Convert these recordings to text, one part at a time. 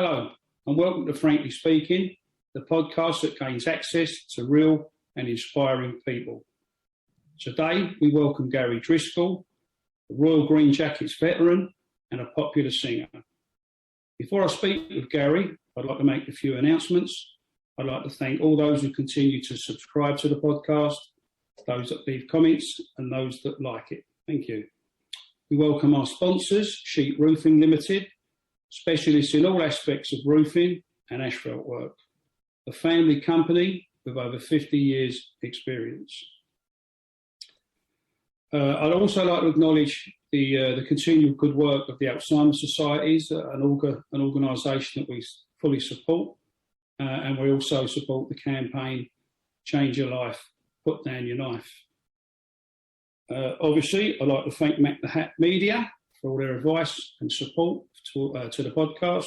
Hello, and welcome to Frankly Speaking, the podcast that gains access to real and inspiring people. Today, we welcome Gary Driscoll, a Royal Green Jackets veteran and a popular singer. Before I speak with Gary, I'd like to make a few announcements. I'd like to thank all those who continue to subscribe to the podcast, those that leave comments, and those that like it. Thank you. We welcome our sponsors, Sheet Roofing Limited, specialists in all aspects of roofing and asphalt work. A family company with over 50 years' experience. I'd also like to acknowledge the continual good work of the Alzheimer's Societies, an organisation that we fully support, and we also support the campaign Change Your Life, Put Down Your Knife. Obviously, I'd like to thank Mac the Hat Media for all their advice and support to the podcast.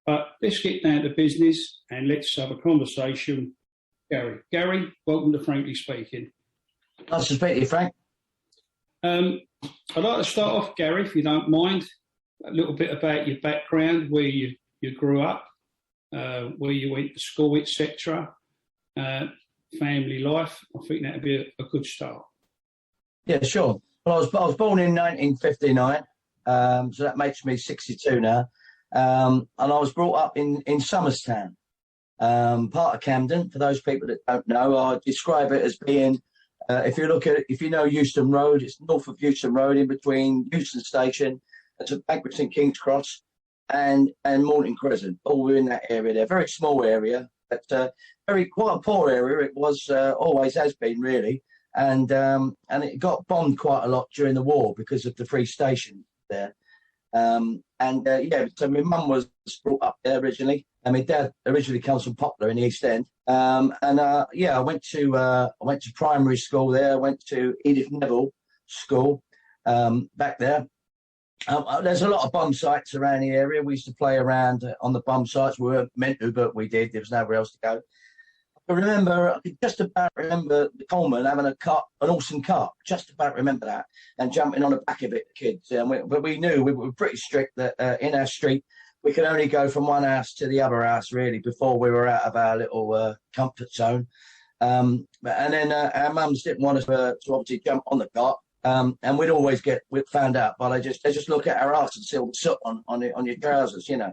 But let's get down to business and let's have a conversation. Gary, welcome to Frankly Speaking. Nice to speak to you, Frank. I'd like to start off, Gary, if you don't mind, a little bit about your background, where you grew up, where you went to school, etc., family life. I think that would be a good start. Yeah, sure. Well, I was born in 1959, so that makes me 62 now. And I was brought up in Somerstown, part of Camden. For those people that don't know, I describe it as being, if you know Euston Road, it's north of Euston Road, in between Euston Station, it's a bank between King's Cross and Morton Crescent. All were in that area there. Very small area, but quite a poor area. It was always has been, really. And it got bombed quite a lot during the war because of the Free Station there. So my mum was brought up there originally, and my dad originally comes from Poplar in the East End. I went to primary school there. I went to Edith Neville School back there. There's a lot of bomb sites around the area. We used to play around on the bomb sites. We weren't meant to, but we did. There was nowhere else to go. I could just about remember the Coleman having an awesome cart, just about remember that, and jumping on the back of it, kids. But we knew, we were pretty strict that in our street, we could only go from one house to the other house, really, before we were out of our little comfort zone. And then our mums didn't want us to obviously jump on the cart, and we'd always get found out, but they just look at our ass and see all the soot on your trousers, you know.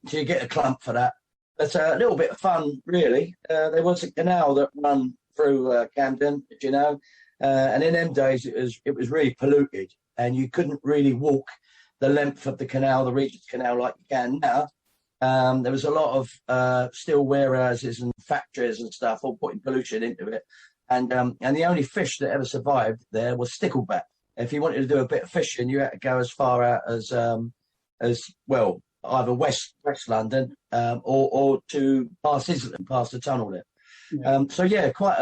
So you get a clump for that. It's a little bit of fun, really. There was a canal that ran through Camden, you know, and in them days it was really polluted, and you couldn't really walk the length of the canal, the Regent's Canal, like you can now. There was a lot of steel warehouses and factories and stuff, all putting pollution into it, and the only fish that ever survived there was stickleback. If you wanted to do a bit of fishing, you had to go as far out as well, either West London or to past Islington, past the tunnel there. Yeah. Quite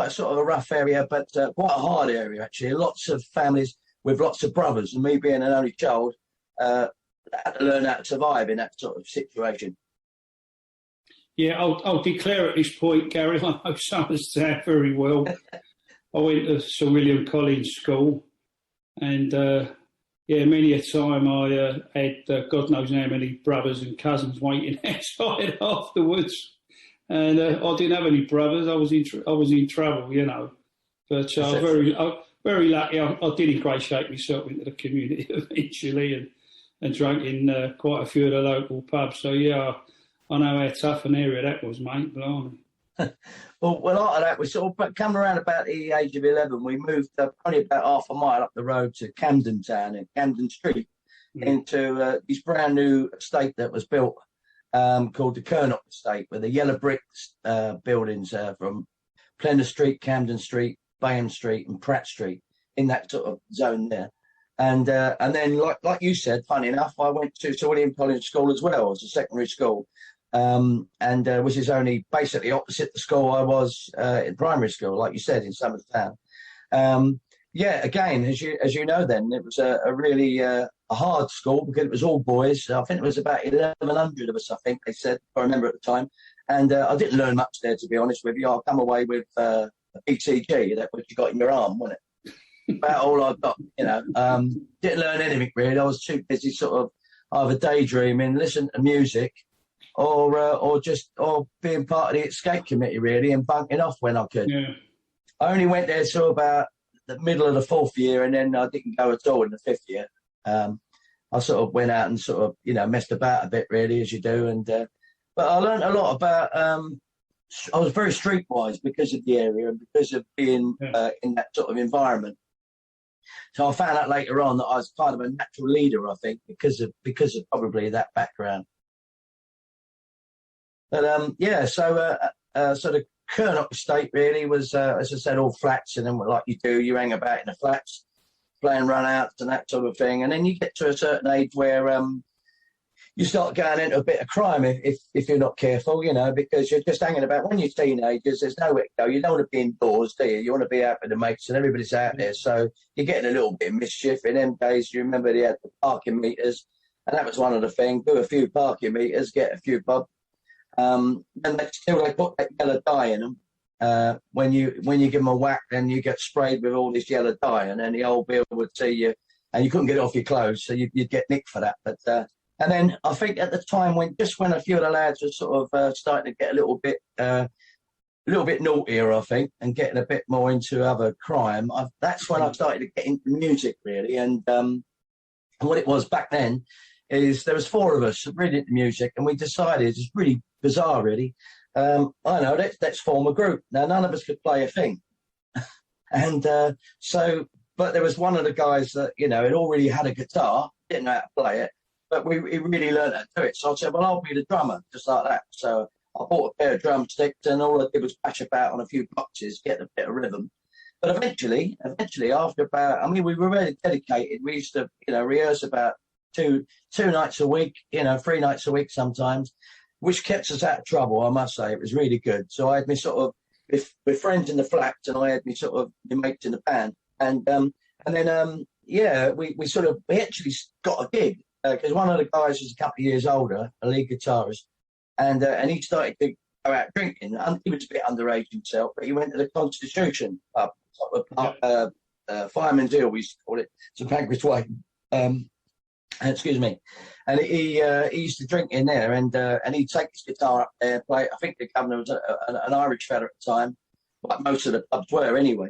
a sort of a rough area, but quite a hard area actually. Lots of families with lots of brothers, and me being an only child, had to learn how to survive in that sort of situation. Yeah, I'll declare at this point, Gary, I know Somerstown very well. I went to Sir William Collins School, and many a time I had God knows how many brothers and cousins waiting outside afterwards, and I didn't have any brothers. I was in trouble, you know. But very lucky. I did ingratiate myself into the community eventually, and drank in quite a few of the local pubs. So yeah, I know how tough an area that was, mate. Blimey. Well, after that, we sort of come around about the age of 11. We moved probably about half a mile up the road to Camden Town and Camden Street, into this brand new estate that was built called the Kernock Estate, with the yellow brick buildings from Plender Street, Camden Street, Bayham Street, and Pratt Street, in that sort of zone there. And then, like you said, funny enough, I went to Sir William Collins School as well as a secondary school. Which is only basically opposite the school I was in primary school, like you said, in Somerstown. Again, as you know, then it was a really a hard school because it was all boys. I think it was about 1,100 of us, I think they said, if I remember at the time. And I didn't learn much there, to be honest with you. I come away with a PCG, that what you got in your arm, wasn't it? About all I got, you know. Didn't learn anything really. I was too busy sort of either daydreaming, listening to music, or being part of the escape committee really, and bunking off when I could. Yeah. I only went there till about the middle of the 4th year, and then I didn't go at all in the 5th year. I sort of went out and sort of, messed about a bit really, as you do. And but I learned a lot about. I was very streetwise because of the area and because of being in that sort of environment. So I found out later on that I was kind of a natural leader, I think, because of probably that background. But so the Kernock estate really was, as I said, all flats, and then like you do, you hang about in the flats, playing run-outs and that sort of thing. And then you get to a certain age where you start going into a bit of crime if you're not careful, because you're just hanging about. When you're teenagers, there's nowhere to go. You don't want to be indoors, do you? You want to be out with the mates, and everybody's out there. So you're getting a little bit of mischief. In them days, you remember they had the parking meters, and that was one of the things. Do a few parking meters, get a few bob. And they put that yellow dye in them. When you give them a whack, then you get sprayed with all this yellow dye, and then the old bill would see you, and you couldn't get it off your clothes, so you'd get nicked for that. But and then I think at the time when a few of the lads were sort of starting to get a little bit naughtier, I think, and getting a bit more into other crime, that's when I started to get into music really. And what it was back then is there was 4 of us really into music, and we decided, it's really bizarre really, I know, let's form a group. Now none of us could play a thing, and but there was one of the guys that had already had a guitar, didn't know how to play it, but he really learned how to do it. So I said, well, I'll be the drummer, just like that. So I bought a pair of drumsticks, and all I did was bash about on a few boxes, get a bit of rhythm. But eventually, after about, we were really dedicated. We used to, rehearse about two nights a week, 3 nights a week sometimes, which kept us out of trouble, I must say. It was really good. So I had me sort of, with friends in the flats, and I had me sort of my mates in the band. And then, we actually got a gig, because one of the guys was a couple of years older, a lead guitarist, and he started to go out drinking. He was a bit underage himself, but he went to the Constitution pub, Fireman's Hill, we used to call it, St Pancras Way. Excuse me. And he used to drink in there, and he'd take his guitar up there, play. I think the governor was an Irish fella at the time, like most of the pubs were anyway,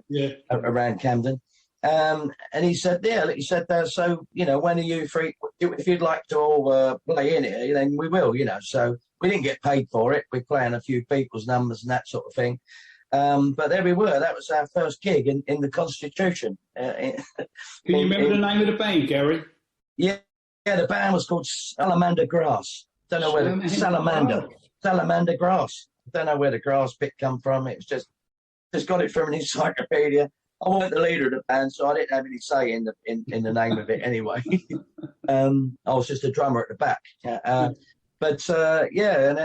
around Camden. And he said, so, when are you free? If you'd like to all play in here, then we will, So we didn't get paid for it. We're playing a few people's numbers and that sort of thing. But there we were. That was our first gig in the Constitution. Can you remember the name of the band, Gary? Yeah, the band was called Salamander Grass. Don't know where Salamander Grass. Don't know where the grass bit come from. It was just got it from an encyclopedia. I wasn't the leader of the band, so I didn't have any say in the name of it anyway. I was just a drummer at the back. And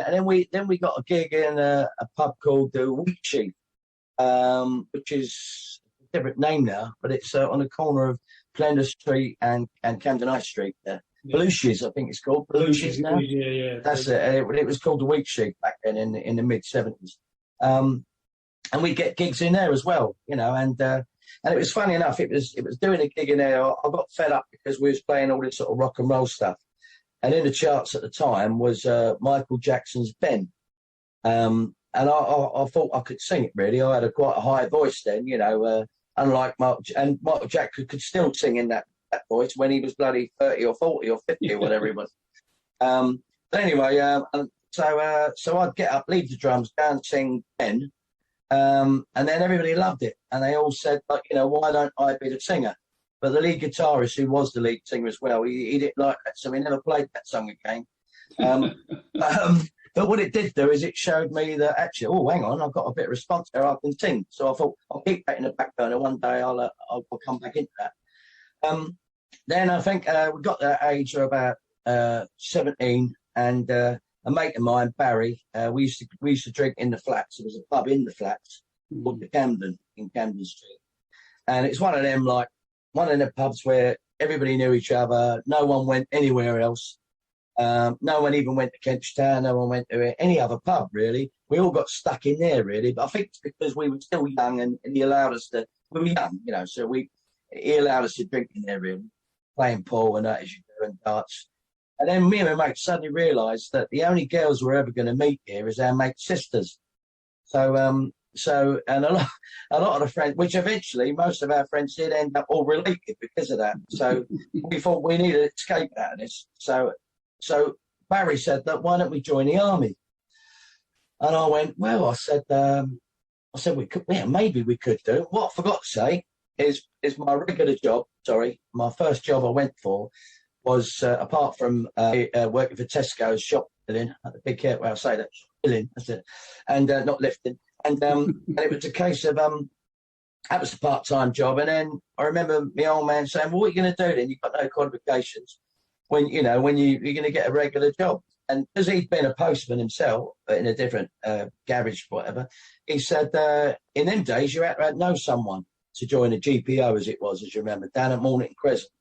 then we got a gig in a pub called the Wheat Sheep, which is a different name now, but it's on the corner of Flinders Street and Camden High Street there. Belushi's, I think it's called. Belushi's now. Yeah. That's it. It was called the Wheat Sheep back then in the mid-70s. And we get gigs in there as well, and it was funny enough. It was doing a gig in there. I got fed up because we was playing all this sort of rock and roll stuff, and in the charts at the time was Michael Jackson's Ben, and I thought I could sing it really. I had quite a high voice then, unlike Michael Jackson could still sing in that voice when he was bloody 30 or 40 or 50 or whatever he was. But anyway, so I'd get up, leave the drums, go and sing Ben. And then everybody loved it, and they all said, why don't I be the singer? But the lead guitarist, who was the lead singer as well, he didn't like that, so he never played that song again. But what it did do is it showed me that actually, oh, hang on, I've got a bit of response there, I can sing. So I thought, I'll keep that in the back burner. One day I'll come back into that. Then I think we got that age of about 17, and a mate of mine, Barry, we used to drink in the flats. There was a pub in the flats called the Camden in Camden Street, and it's one of the pubs where everybody knew each other. No one went anywhere else. No one even went to Kentish Town. No one went to any other pub really. We all got stuck in there really. But I think it's because we were still young, and he allowed us to. We were young, so he allowed us to drink in there really, playing pool and that as you do, and darts. And then me and my mate suddenly realised that the only girls we're ever going to meet here is our mate's sisters. So and a lot of the friends, which eventually most of our friends did end up all related because of that. So we thought we needed to escape out of this. So Barry said that, why don't we join the army? And I went, well, I said we could, yeah, maybe we could do. What I forgot to say is my regular job. Sorry, my first job I went for was apart from working for Tesco's shop filling. Be careful how I say that, filling. That's it, and not lifting. And it was a case of that was a part-time job. And then I remember my old man saying, well, what are you going to do then? You've got no qualifications. When you're going to get a regular job. And because he'd been a postman himself in a different garage, whatever, he said in them days you had to know someone to join a GPO, as it was, as you remember, down at Mornington Crescent.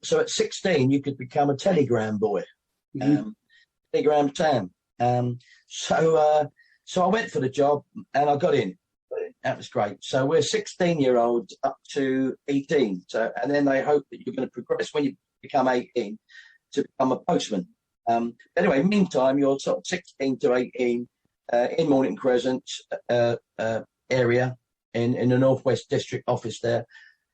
So at 16, you could become a telegram boy, telegram Sam. So I went for the job and I got in. That was great. So we're 16-year-olds up to 18. So, and then they hope that you're going to progress when you become 18 to become a postman. Anyway, meantime, you're sort of 16 to 18 in Mornington Crescent area in the Northwest District office there.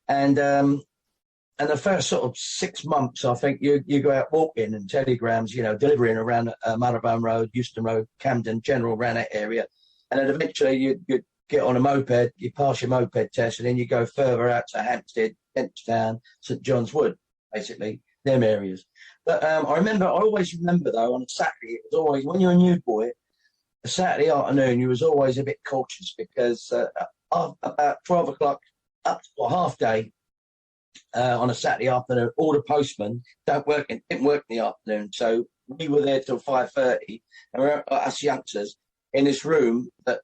And the first sort of 6 months, I think, you go out walking and telegrams, delivering around Marylebone Road, Euston Road, Camden, General, around that area. And then eventually you get on a moped, you pass your moped test, and then you go further out to Hampstead, Kentstown, St John's Wood, basically, them areas. But I always remember, though, on a Saturday, it was always, when you're a new boy, a Saturday afternoon, you was always a bit cautious because about 12 o'clock up to half day on a Saturday afternoon, all the postmen didn't work in the afternoon. So we were there till 5:30, and we were, us youngsters, in this room that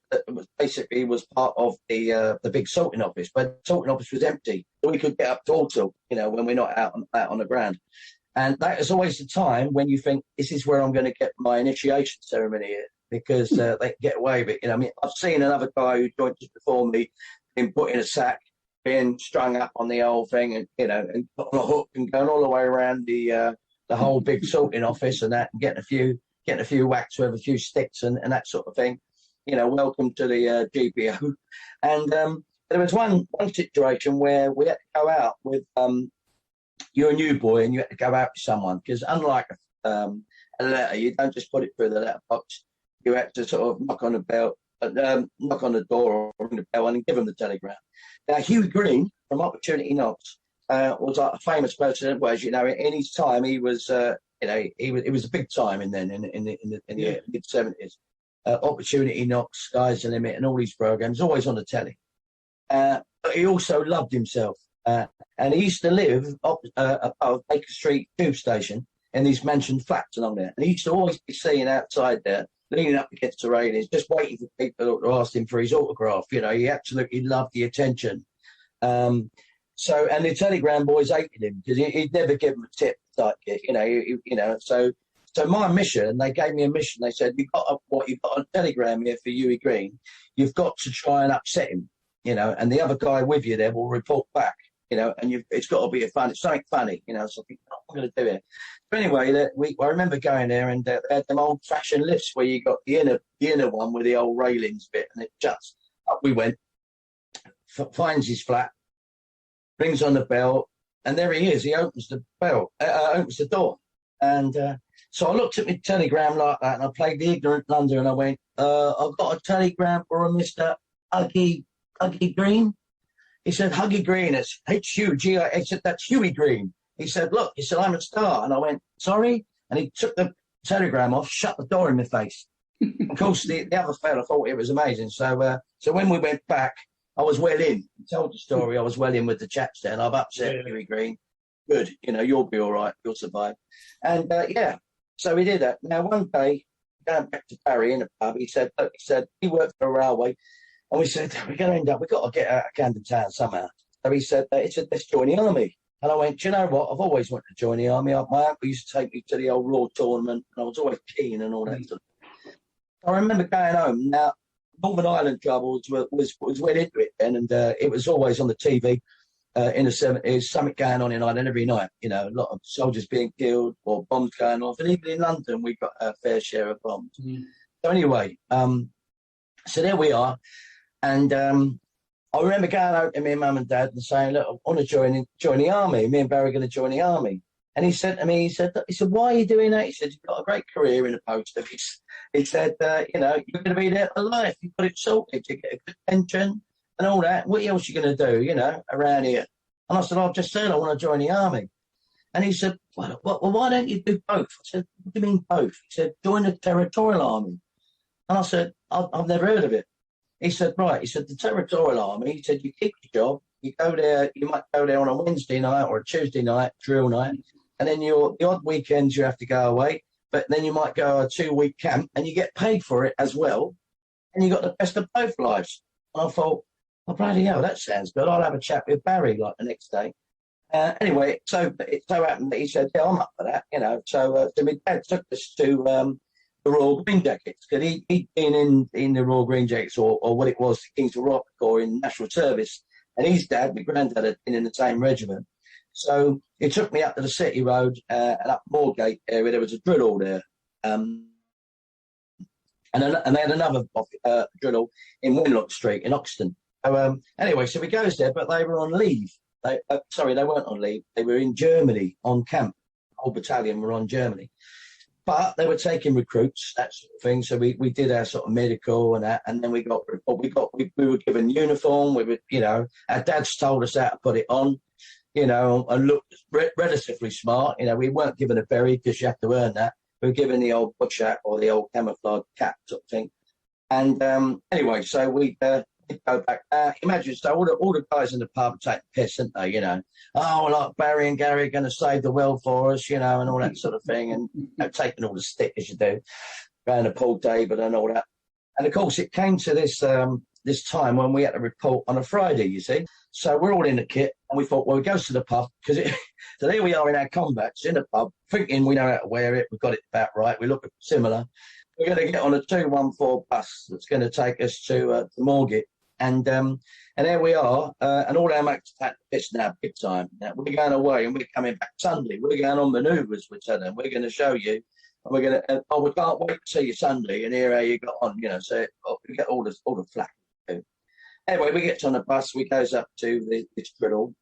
basically was part of the big sorting office, but the sorting office was empty, so we could get up to Altal, when we're not out on the ground. And that is always the time when you think, this is where I'm going to get my initiation ceremony here, because they can get away with it. I've seen another guy who joined just before me being put in a sack, being strung up on the whole thing, and and put on a hook and going all the way around the whole big sorting office and that, and getting a few whacks with a few sticks and that sort of thing. Welcome to the GPO. And there was one situation where we had to go out with you're a new boy and you had to go out with someone, because unlike a letter, you don't just put it through the letterbox. You had to sort of knock on the bell, knock on the door or ring the bell and give them the telegram. Now, Hughie Green from Opportunity Knocks was like a famous person. Was in his time he was it was a big time in the mid 70s. Opportunity Knocks, Sky's the Limit, and all these programs always on the telly. But he also loved himself. And he used to live above Baker Street Tube Station in these mansion flats along there. And he used to always be seen outside there, leaning up against the railings, just waiting for people to ask him for his autograph. He absolutely loved the attention. And the telegram boys hated him because he'd never give them a tip. So my mission, they gave me a mission. They said, you've got a telegram here for Hughie Green. You've got to try and upset him, and the other guy with you there will report back. And it's got to be something funny, so I think, I'm going to do it. But anyway, I remember going there and they had them old-fashioned lifts where you got the inner one with the old railings bit, and it juts. Up we went, finds his flat, rings on the bell, and there he is. He opens the bell, opens the door. And so I looked at my telegram like that, and I played the ignorant blunder, and I went, I've got a telegram for a Mr. Huggy Green. He said, Huggy Green, it's H-U-G-I. He said, that's Hughie Green. He said, look, I'm a star. And I went, sorry? And he took the telegram off, shut the door in my face. Of course, the other fella thought it was amazing. So when we went back, I was well in. He told the story, I was well in with the chaps there, and I've upset Hughie Green. Good, you'll be all right, you'll survive. And so we did that. Now, one day, going back to Barry in a pub, he said, he worked for a railway. And we said, we've got to get out of Camden Town somehow. So he said, let's join the army. And I went, do you know what? I've always wanted to join the army. My uncle used to take me to the old Raw tournament, and I was always keen and all that stuff. I remember going home. Now, Northern Ireland Troubles was well into it then, and it was always on the TV. in the 70s, something going on in Ireland every night. You know, a lot of soldiers being killed or bombs going off. And even in London, we got our fair share of bombs. Mm. So anyway, so there we are. And I remember going out to my mum and dad and saying, look, I want to join the army. Me and Barry are going to join the army. And he said to me, he said, why are you doing that? He said, you've got a great career in the post office. He said, you know, you're going to be there for life. You've got it sorted. You get a good pension and all that. What else are you going to do, you know, around here? And I said, I've just said I want to join the army. And he said, well, why don't you do both? I said, what do you mean both? He said, join the territorial army. And I said, I've never heard of it. He said, right. He said, the territorial army, he said, you keep your job. You go there, you might go there on a Wednesday night or a Tuesday night, drill night. And then the odd weekends you have to go away. But then you might go a 2-week camp and you get paid for it as well. And you got the best of both lives. And I thought, oh, bloody hell, that sounds good. I'll have a chat with Barry like the next day. Anyway, so it so happened that he said, yeah, I'm up for that, you know. So my dad took us to the Royal Green Jackets, because he'd been in the Royal Green Jackets, or what it was, the King's Rock Corps in National Service. And his dad, my granddad, had been in the same regiment. So he took me up to the City Road and up Moorgate area. There was a drill hall there. And they had another drill hall in Winlock Street in Oxton. So, anyway, so we goes there, but they were on leave. They weren't on leave. They were in Germany on camp. The whole battalion were on Germany. But they were taking recruits, that sort of thing. So we did our sort of medical and that, and then we were given uniform. We were, you know, our dads told us how to put it on, you know, and looked relatively smart. You know, we weren't given a berry because you have to earn that. We were given the old bush hat or the old camouflage cap sort of thing. And anyway, so we go back. Imagine, so all the guys in the pub take the piss, aren't they? You know, oh, like Barry and Gary are going to save the world for us, you know, and all that sort of thing, and you know, taking all the stick as you do around the pool table and all that. And of course, it came to this time when we had to report on a Friday. You see, so we're all in the kit, and we thought, well, we go to the pub because so there we are in our combats in the pub, thinking we know how to wear it, we've got it about right, we look similar. We're going to get on a 214 bus that's going to take us to Moorgate. And there we are, and all our mates had to piss now, big time. Now, we're going away, and we're coming back Sunday. We're going on manoeuvres, we're telling them. We're going to show you, and we're going to. We can't wait to see you Sunday and hear how you got on. You know, so we get all the flack. Anyway, we get on the bus. We goes up to this drill,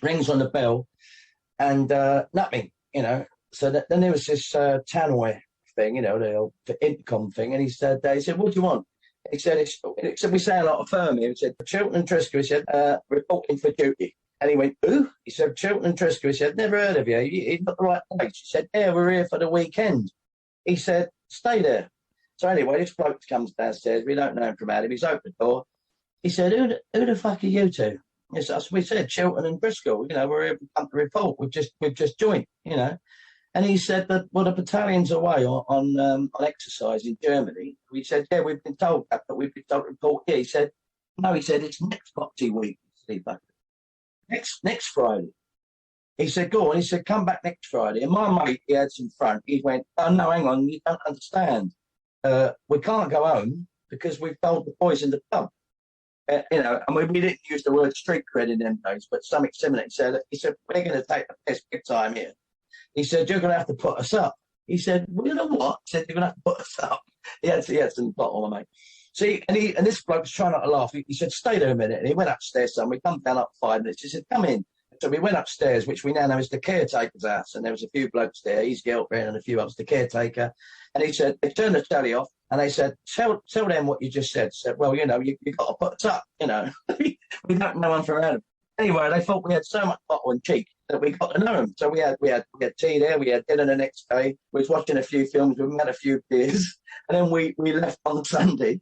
rings on the bell, and nothing. You know, so then there was this tannoy thing, you know, the intercom thing, and he said, "What do you want?" He said, we say a lot of firm here. He said, Chilton and Driscoll, he said, reporting for duty. And he went, who? He said, Chilton and Driscoll. He said, never heard of you. You've got the right place. He said, yeah, we're here for the weekend. He said, stay there. So anyway, this bloke comes downstairs. We don't know him from Adam. He's opened the door. He said, who the fuck are you two? We said, Chilton and Driscoll. You know, we're here to report. We've just joined, you know. And he said that, well, the battalion's away on exercise in Germany. We said, yeah, we've been told that, but we've been told to report here. He said, no, he said, it's next boxing week. Next Friday. He said, go on. He said, come back next Friday. And my mate, he had some front. He went, oh, no, hang on, you don't understand. We can't go home because we've told the boys in the pub. You know, and we didn't use the word street cred in them days, but something similar. He said, we're going to take the piss big time here. He said, you're going to have to put us up. He said, well, you know what? He said, you're going to have to put us up. He had some bottle, mate. See, and this bloke was trying not to laugh. He said, stay there a minute. And he went upstairs, son. We come down up 5 minutes. He said, come in. So we went upstairs, which we now know is the caretaker's house. And there was a few blokes there, his girlfriend and a few others, the caretaker. And he said, they turned the telly off. And they said, tell them what you just said. He said, well, you know, you've got to put us up, you know. We don't know one for Adam. Anyway, they thought we had so much bottle and cheek that we got to know him. So we had tea there, we had dinner the next day, we was watching a few films, we had a few beers, and then we left on Sunday,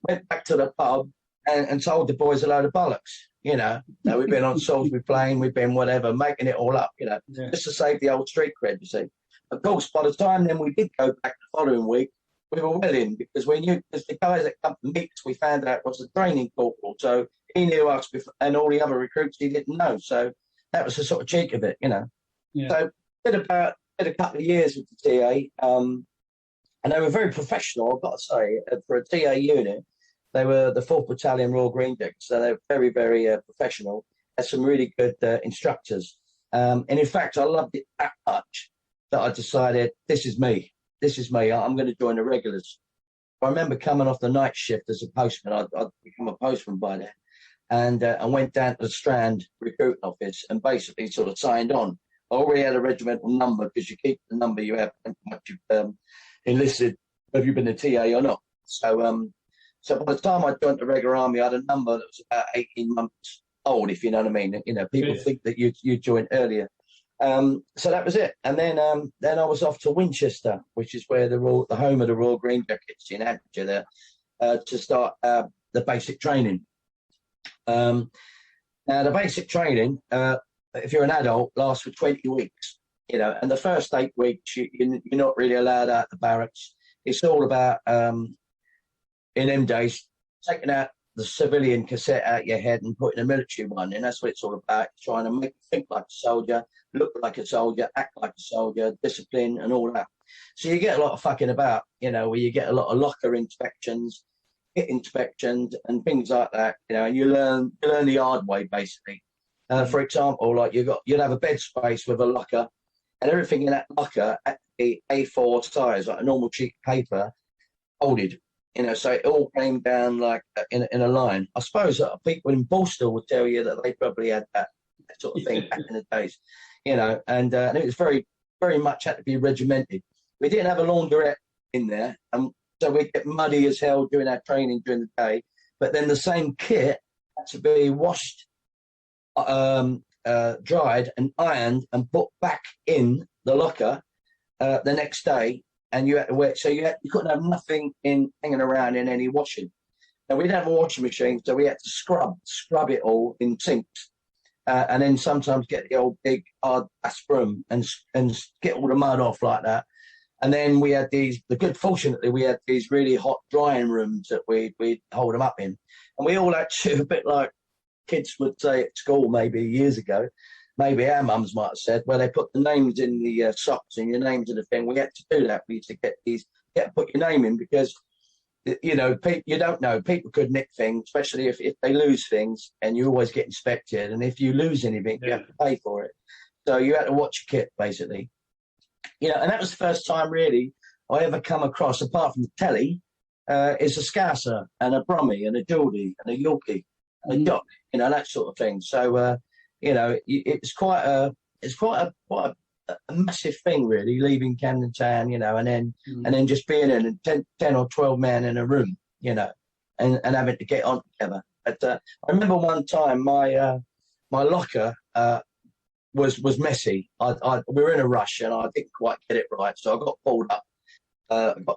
went back to the pub and told the boys a load of bollocks, you know. Now, we've been on Salisbury Plain, we've been whatever, making it all up, you know, just to save the old street cred, you see. Of course, by the time then we did go back the following week, we were well in, because we knew, because the guys that come to meet us, we found out was the training corporal, so he knew us and all the other recruits he didn't know, so that was the sort of cheek of it, you know. Yeah. So did a couple of years with the TA, and they were very professional, I've got to say, for a TA unit. They were the 4th Battalion Royal Green Jackets, so they were very, very professional. had some really good instructors. And in fact, I loved it that much that I decided, this is me. This is me. I'm going to join the regulars. I remember coming off the night shift as a postman. I'd become a postman by then. And I went down to the Strand recruiting office and basically sort of signed on. I already had a regimental number because you keep the number you have once you've enlisted, whether you've been a TA or not. So by the time I joined the regular army, I had a number that was about 18 months old, if you know what I mean. You know, people think that you joined earlier. So that was it. And then I was off to Winchester, which is where the home of the Royal Green Jackets in Hampshire there, to start the basic training. Now, the basic training, if you're an adult, lasts for 20 weeks, you know, and the first 8 weeks, you're not really allowed out the barracks. It's all about, in them days, taking out the civilian cassette out your head and putting a military one in. That's what it's all about, trying to make you think like a soldier, look like a soldier, act like a soldier, discipline and all that. So you get a lot of fucking about, you know, where you get a lot of locker inspections, hit inspections and things like that, you know, and you learn the hard way, basically. For example, like you'd have a bed space with a locker, and everything in that locker had to be A4 size, like a normal sheet of paper, folded, you know, so it all came down like in a line. I suppose people in Borstal would tell you that they probably had that sort of thing back in the days, you know, and it was very, very much had to be regimented. We didn't have a laundrette in there, so we'd get muddy as hell during our training during the day, but then the same kit had to be washed, dried and ironed and put back in the locker the next day, and you had to wear. So you couldn't have nothing hanging around in any washing. Now we didn't have a washing machine, so we had to scrub it all in sinks, and then sometimes get the old big hard ass broom and get all the mud off like that. And then we had fortunately, we had these really hot drying rooms that we'd hold them up in. And we all had to, a bit like kids would say at school maybe years ago, maybe our mums might have said, where they put the names in the socks and your names in the thing. We had to do that. We used to put your name in because, you know, you don't know. People could nick things, especially if they lose things, and you always get inspected. And if you lose anything, you have to pay for it. So you had to watch your kit, basically. You know, and that was the first time really I ever come across, apart from the telly, is a Scouser and a Brummie and a Geordie and a Yorkie and a Doc, you know, that sort of thing. So, you know, it's quite a massive thing really, leaving Camden Town, you know, and then just being in 10 or 12 men in a room, you know, and having to get on together. But I remember one time my locker was messy. We were in a rush and I didn't quite get it right, so I got pulled up.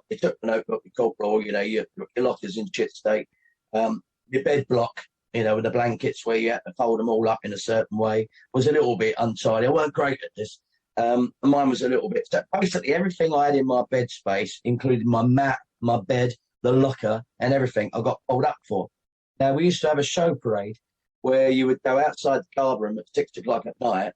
They took the notebook, the corporal, you know, your locker's in shit state. Your bed block, you know, with the blankets where you had to fold them all up in a certain way, was a little bit untidy. I weren't great at this. Mine was a little bit. So basically everything I had in my bed space, including my mat, my bed, the locker and everything, I got pulled up for. Now, we used to have a show parade where you would go outside the guard room at 6 o'clock at night,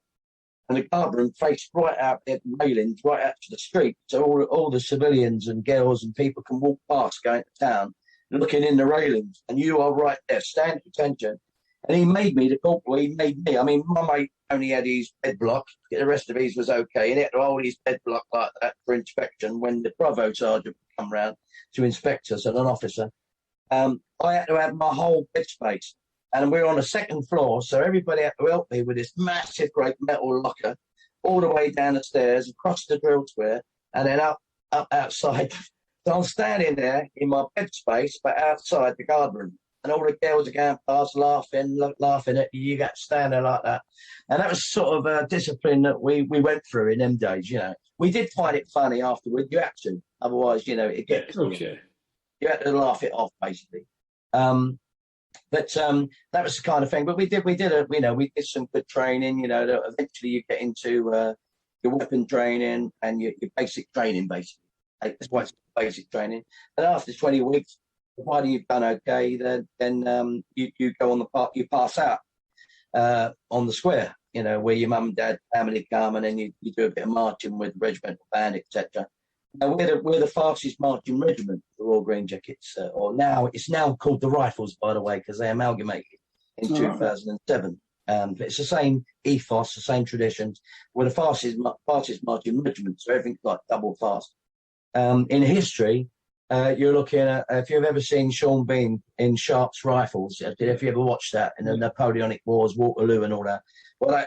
and the guard room faced right out at the railings, right out to the street. So all the civilians and girls and people can walk past going to town, looking in the railings, and you are right there, stand at attention. And he made me, the corporal, he made me. I mean, my mate only had his bed block, the rest of his was okay, and he had to hold his bed block like that for inspection when the Bravo sergeant would come round to inspect us and an officer. I had to have my whole bed space. And we were on the second floor, so everybody had to help me with this massive, great metal locker all the way down the stairs, across the drill square, and then up outside. So I'm standing there in my bed space, but outside the guard room. And all the girls are going past, laughing at you. You got to stand there like that. And that was sort of a discipline that we went through in them days, you know. We did find it funny afterward. You had to. Otherwise, you know, it gets... You had to laugh it off, basically. But that was the kind of thing. But we did some good training, you know, that eventually you get into your weapon training and your basic training, basically. That's why it's basic training. And after 20 weeks, providing you've done okay, then you go on the park, you pass out on the square, you know, where your mum and dad, family come, and then you do a bit of marching with the regimental band, etc. Now, we're the fastest marching regiment, the Royal Green Jackets, or now it's now called the Rifles, by the way, because they amalgamated in 2007. But it's the same ethos, the same traditions. We're the fastest marching regiment, so everything's like double fast. In history, you're looking at, if you've ever seen Sean Bean in Sharp's Rifles, if you ever watched that in the Napoleonic Wars, Waterloo and all that, well,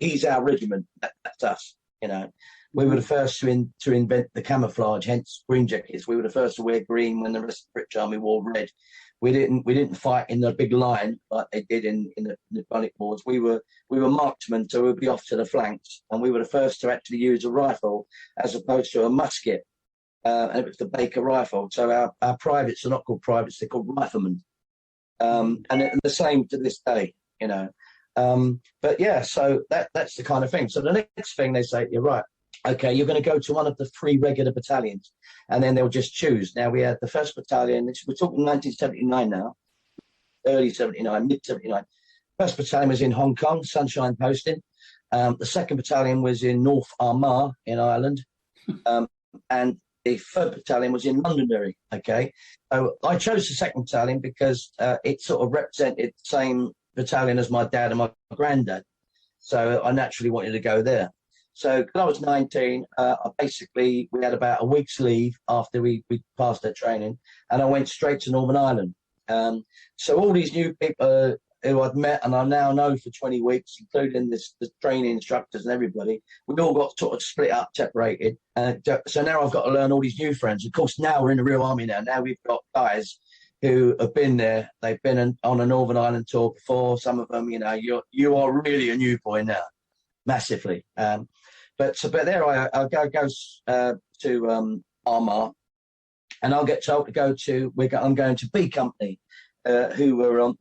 he's our regiment. That's us, you know. We were the first to invent the camouflage, hence green jackets. We were the first to wear green when the rest of the British Army wore red. We didn't fight in the big line like they did in the Napoleonic Wars. We were marksmen, so we'd be off to the flanks, and we were the first to actually use a rifle as opposed to a musket. And it was the Baker rifle. So our privates are not called privates; they're called riflemen. And the same to this day, you know. But yeah, so that's the kind of thing. So the next thing they say, you're right. Okay, you're going to go to one of the 3 regular battalions, and then they'll just choose. Now, we had the 1st Battalion, we're talking 1979 now, early 79, mid 79. 1st Battalion was in Hong Kong, Sunshine Posting. The 2nd Battalion was in North Armagh in Ireland. And the 3rd Battalion was in Londonderry, okay? So I chose the 2nd Battalion because it sort of represented the same battalion as my dad and my granddad. So I naturally wanted to go there. So when I was 19, we had about a week's leave after we passed our training, and I went straight to Northern Ireland. So all these new people who I'd met and I now know for 20 weeks, including the training instructors and everybody, we all got sort of split up, separated. So now I've got to learn all these new friends. Of course, now we're in the real army now. Now we've got guys who have been there. They've been on a Northern Ireland tour before. Some of them, you know, you are really a new boy now, massively. But there I'll go to Armagh, and I'll get told to go to. I'm going to B Company, who we're all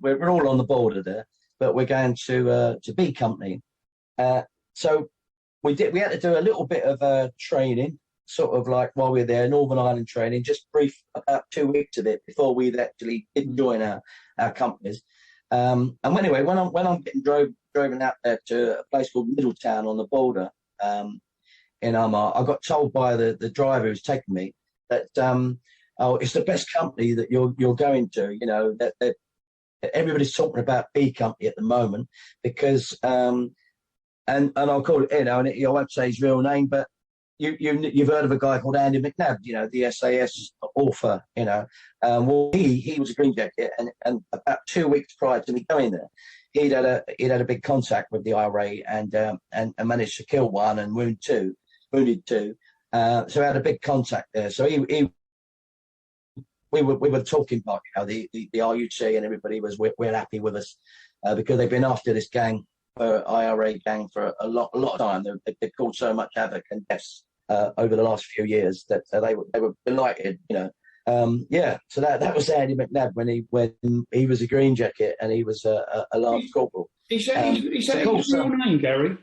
on the border there, but we're going to B Company. So we had to do a little bit of training, sort of like while we were there, Northern Ireland training, just brief, about 2 weeks of it before we actually did join our companies. And anyway, when I'm getting driven out there to a place called Middletown on the border. In Armagh, I got told by the driver who's taking me that it's the best company that you're going to. You know that everybody's talking about B Company at the moment because and I'll call it, you know, and I won't say his real name, but you've heard of a guy called Andy McNabb, you know, the SAS author, you know. Well, he was a green jacket, and about 2 weeks prior to me going there, he'd had a big contact with the IRA and managed to kill one and wounded two. So I had a big contact there. So we were talking about how the RUT and everybody we're happy with us because they've been after this gang, IRA gang, for a lot of time. They've caused so much havoc and deaths over the last few years that they were delighted, you know. Yeah, so that was Andy McNabb when he was a green jacket and he was a lance corporal. Is that his real name, Gary?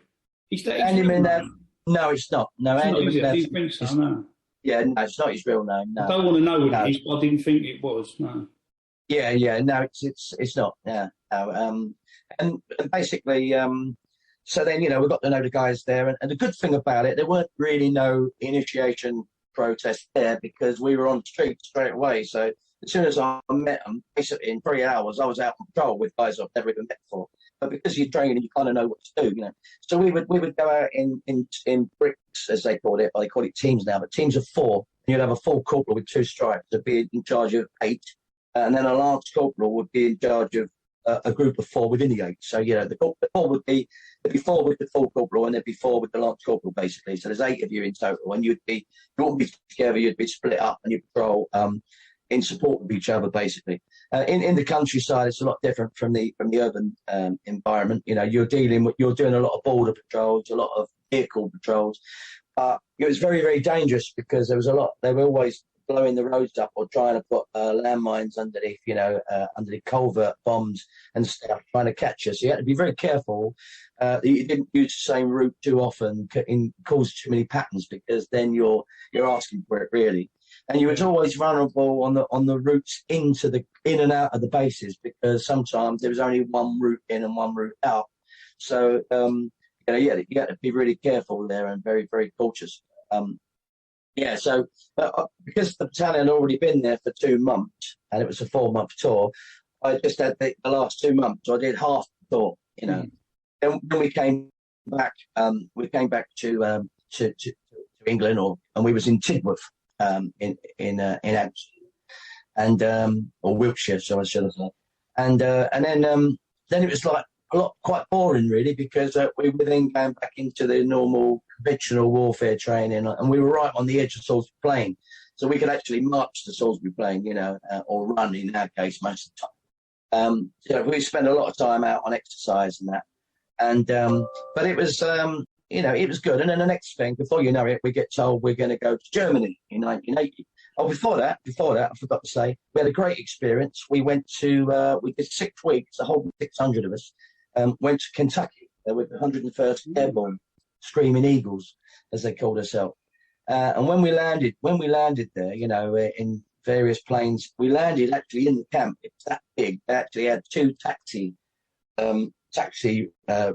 Is that Andy McNabb? No, it's not. No, it's Andy McNabb. Do you think so? No. Yeah, no, it's not his real name. No. I don't want to know what it is, but I didn't think it was. No. Yeah. No, it's not. Yeah. No, and basically, so then, you know, we got to know the guys there, and the good thing about it, there weren't really no initiation protests there because we were on the street straight away. So as soon as I met them, basically in 3 hours, I was out on patrol with guys I've never even met before. But because you're training, you kind of know what to do, you know. So we would go out in bricks, as they call it. Well, they call it teams now, but teams of 4. And you'd have a full corporal with 2 stripes to be in charge of 8, and then a lance corporal would be in charge of a group of 4 within the 8. So, you know, the 4 would be, there'd be 4 with the full corporal and there'd be 4 with the lance corporal, basically. So there's 8 of you in total, and you wouldn't be together, you'd be split up and you'd patrol in support of each other, basically. In the countryside, it's a lot different from the urban environment. You know, you're doing a lot of border patrols, a lot of vehicle patrols. It was very, very dangerous because they were always blowing the roads up or trying to put landmines underneath, you know, underneath culvert bombs and stuff, trying to catch us. So you had to be very careful that you didn't use the same route too often, cause too many patterns, because then you're asking for it, really. And you was always vulnerable on the routes in and out of the bases, because sometimes there was only one route in and one route out. So you had to be really careful there and very, very cautious. So because the battalion had already been there for 2 months and it was a 4-month tour, I just had the last 2 months. So I did half the tour. you know. Then we came back. To England, and we was in Tidworth, in Hampshire, and or Wiltshire, so I should have said. And then it was like quite boring, really, because we were then going back into the normal conventional warfare training, and we were right on the edge of Salisbury Plain, so we could actually march to Salisbury Plain, or run in our case most of the time. We spent a lot of time out on exercise and that, and but it was. It was good. And then the next thing, before you know it, we get told we're going to go to Germany in 1980. Oh, before that, I forgot to say, we had a great experience. We went to, we did 6 weeks, a whole 600 of us, went to Kentucky with the 101st Airborne, Screaming Eagles, as they called themselves. And when we landed there, in various planes, we landed actually in the camp. It was that big. They actually had two taxi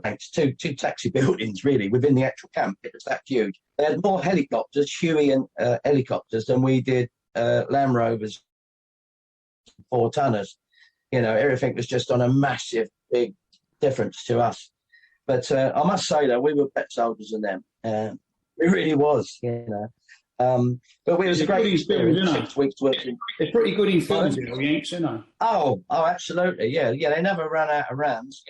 ranks, two taxi buildings really within the actual camp. It was that huge. They had more helicopters, Huey and helicopters, than we did Land Rovers, 4-tonners. Everything was just on a massive, big difference to us. But I must say that we were better soldiers than them. It really was, But it was a great experience. 6 weeks working. They're pretty good in films, the Yanks, aren't they? Oh, absolutely, yeah. They never ran out of rounds,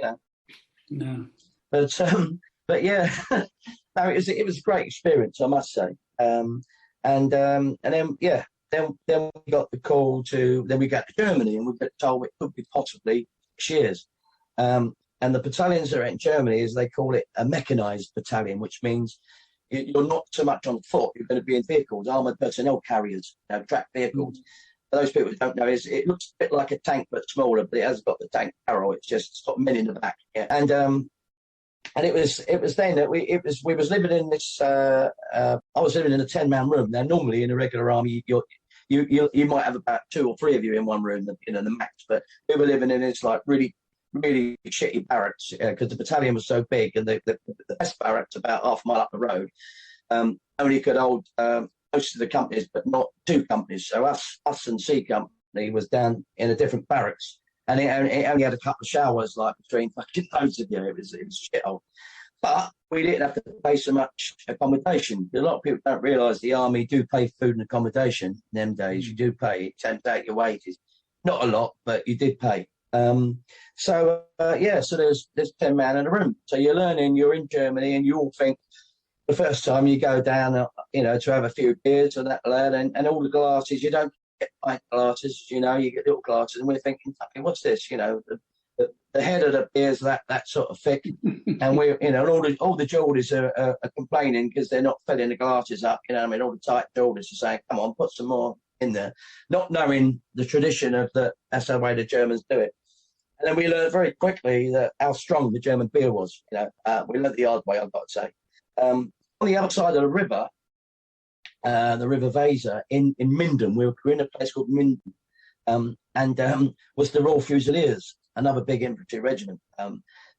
No. But yeah, no, it was a great experience, I must say. And then we got the call then we got to Germany, and we got told it could be possibly 6 years. And the battalions that are in Germany, as they call it, a mechanized battalion, which means you're not so much on foot. You're going to be in vehicles, armored personnel carriers, tracked vehicles. For those people who don't know, it looks a bit like a tank but smaller, but it hasn't got the tank barrel. It's just got men in the back. Yeah. And it was then that we was living in this. I was living in a 10-man room. Now, normally in a regular army, you might have about 2 or 3 of you in one room, the max. But we were living in this like really, really shitty barracks because the battalion was so big, and the best barracks about half a mile up the road only could hold most of the companies, but not 2 companies. So us and C Company was down in a different barracks, and it only had a couple of showers like between fucking loads of you. It was shithole. But we didn't have to pay so much accommodation. A lot of people don't realise the army do pay food and accommodation in them days. You do pay. It turns out your wages. Not a lot, but you did pay. So there's 10 men in a room. So you're learning, you're in Germany, and you all think the first time you go down, to have a few beers or that lad, and all the glasses, you don't get pint glasses, you get little glasses, and we're thinking, what's this? The head of the beer's that sort of thick, and we're, all the Geordies are complaining because they're not filling the glasses up, all the tight Geordies are saying, come on, put some more in there, not knowing the tradition of that's the way the Germans do it. And then we learned very quickly how strong the German beer was. We learned the hard way, I've got to say. On the other side of the river Weser, in Minden, we were in a place called Minden, and was the Royal Fusiliers, another big infantry regiment.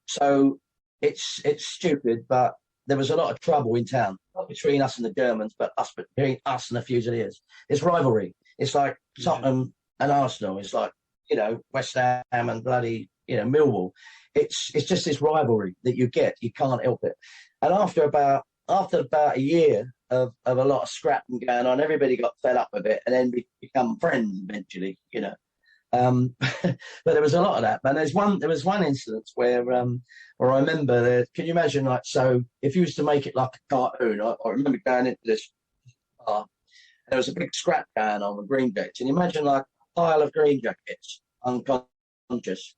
So it's stupid, but there was a lot of trouble in town, not between us and the Germans, but between us and the Fusiliers. It's rivalry. It's like Tottenham and Arsenal. It's like, West Ham and bloody, Millwall. It's just this rivalry that you get. You can't help it. And after about a year of a lot of scrapping going on, everybody got fed up with it, and then we become friends eventually, But there was a lot of that. And there was one instance where I remember, can you imagine, like, so if you was to make it like a cartoon, I remember going into this bar, and there was a big scrap going on with green jackets, and imagine like a pile of green jackets, unconscious,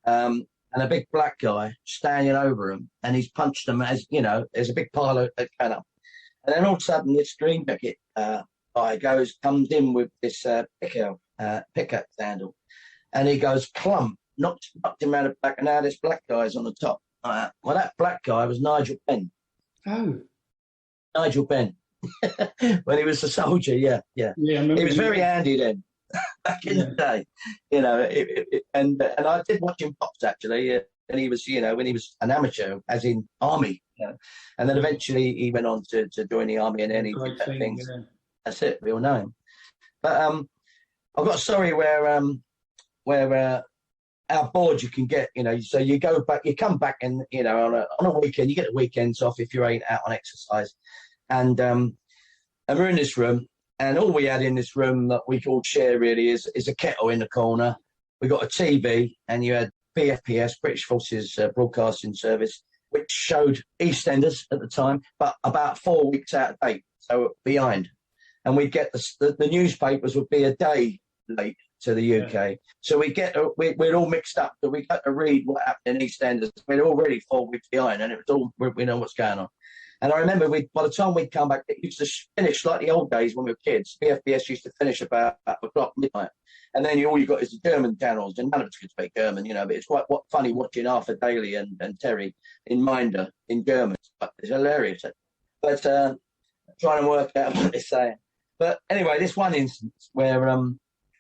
and a big black guy standing over him, and he's punched them as, there's a big pile of going up. And then all of a sudden this green jacket guy comes in with this pickaxe handle, and he goes plump, knocked him around the back, and now this black guy's on the top. Well, that black guy was Nigel Benn. Oh. Nigel Benn. When he was a soldier, yeah. Yeah, I remember. He was very handy then, back in the day, and I did watch him box actually, and he was, when he was an amateur, as in army, and then eventually he went on to join the army, and then he did things. Yeah. That's it. We all know him. But I've got a story where how bored you can get, you know. So you go back, you come back, and you know, on a weekend, you get the weekends off if you ain't out on exercise, and we're in this room, and all we had in this room that we all share really is a kettle in the corner. We got a TV, and you had BFPS, British Forces Broadcasting Service, which showed EastEnders at the time, but about 4 weeks out of date, so behind. And we'd get the newspapers would be a day late to the UK. Yeah. So we're all mixed up. So we got to read what happened in EastEnders. We're already 4 weeks behind, and it was all, we know what's going on. And I remember by the time we'd come back, it used to finish like the old days when we were kids. BFBS used to finish about 8 o'clock midnight. And then all you got is the German channels, and none of us could speak German, you know, but it's quite funny watching Arthur Daly and Terry in Minder in German. It's hilarious. But trying to work out what they're saying. But anyway, this one instance where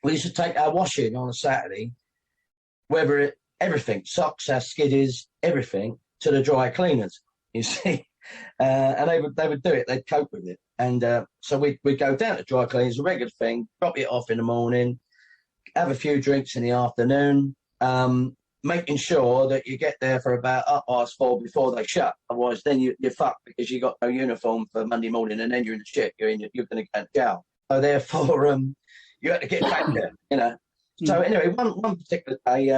we used to take our washing on a Saturday, everything, socks, our skiddies, everything, to the dry cleaners, you see. And they would do it, they'd cope with it. And so we'd go down to dry cleaners, a regular thing, drop it off in the morning, have a few drinks in the afternoon, making sure that you get there for about 4:30 before they shut. Otherwise, then you're fucked because you got no uniform for Monday morning, and then you're in the shit. You're going to go to jail. So therefore, you have to get back there, you know. So anyway, one particular day,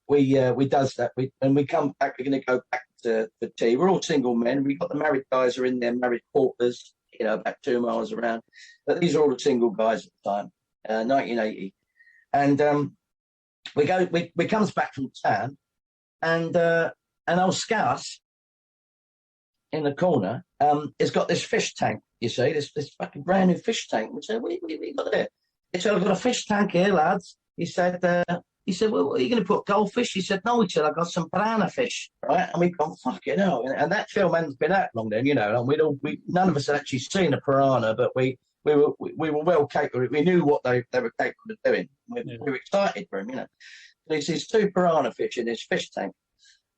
we does that. When we come back, we're going to go back to tea. We're all single men. We got the married guys are in their married quarters, you know, about 2 miles around. But these are all the single guys at the time, 1980. And we comes back from town, and old Scouse in the corner has got this fish tank. You see, this fucking brand new fish tank. We said, we got it. He said, I've got a fish tank here, lads. He said, well, what are you going to put, goldfish? He said, no. He said, I've got some piranha fish, right? And we've gone, fucking hell. And that film hadn't been out long then, you know. And none of us had actually seen a piranha, but we were well capable. We knew what they were capable of doing. We were excited for them, you know. And he sees 2 piranha fish in this fish tank.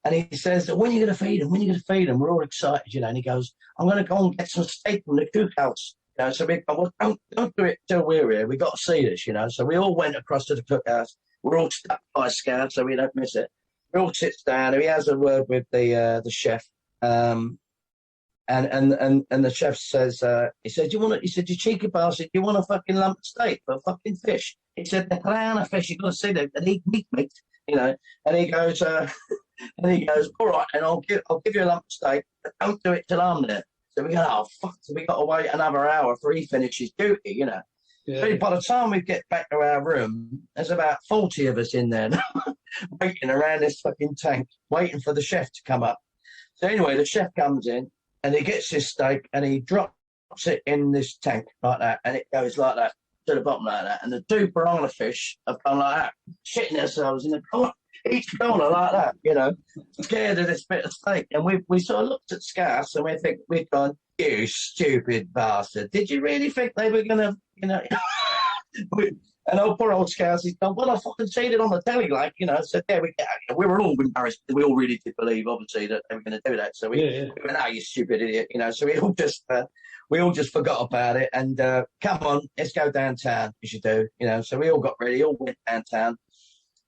And he says, when are you going to feed them? When are you going to feed them? We're all excited, you know. And he goes, I'm going to go and get some steak from the cookhouse. You know, so we go, well, don't do it till we're here. We've got to see this, you know. So we all went across to the cookhouse. We're all stuck by a scout, so we don't miss it. We all sits down. He has a word with the chef. And the chef says, he said, you cheeky bastard, do you want a fucking lump of steak for a fucking fish? He said, the piranha fish, you've got to see that, they eat meat, you know. And he goes, all right, and I'll give you a lump of steak, but don't do it till I'm there. So we go, oh, fuck, so we got to wait another hour for he finishes duty, you know. Yeah. So by the time we get back to our room, there's about 40 of us in there waiting around this fucking tank, waiting for the chef to come up. So anyway, the chef comes in, and he gets his steak, and he drops it in this tank like that, and it goes like that to the bottom like that. And the 2 piranha fish have gone like that, shitting themselves in the corner, each corner like that, you know, scared of this bit of steak. And we sort of looked at Scouse, and we'd gone, you stupid bastard! Did you really think they were gonna, you know? And poor old Scouse, he's gone, well, I fucking seen it on the telly, like, you know. So there we were all embarrassed. We all really did believe, obviously, that they were going to do that. So we went, oh, you stupid idiot, you know. So we all just forgot about it. And come on, let's go downtown. We should do, you know. So we all got ready, all went downtown,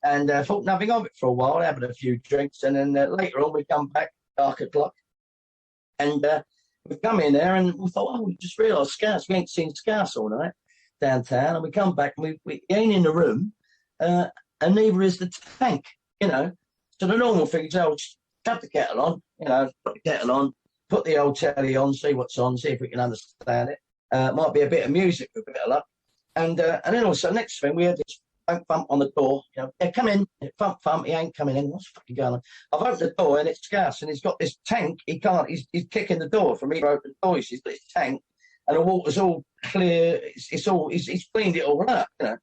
and thought nothing of it for a while, having a few drinks. And then later on, we come back, dark o'clock, and we come in there, and we thought, oh, we just realised Scouse. We ain't seen Scouse all night downtown, and we come back, and we ain't in the room, and neither is the tank, you know. So the normal thing is, shut the kettle on, you know, put the kettle on, put the old telly on, see what's on, see if we can understand it. Might be a bit of music with a bit of luck. And then also, next thing, we had this thump on the door, you know, yeah, come in, thump, he ain't coming in, what's fucking going on? I've opened the door, and it's Scouse, and he's got this tank, he's kicking the door for me to open the door, he's got this tank, and the water's all clear. He's cleaned it all up, you know.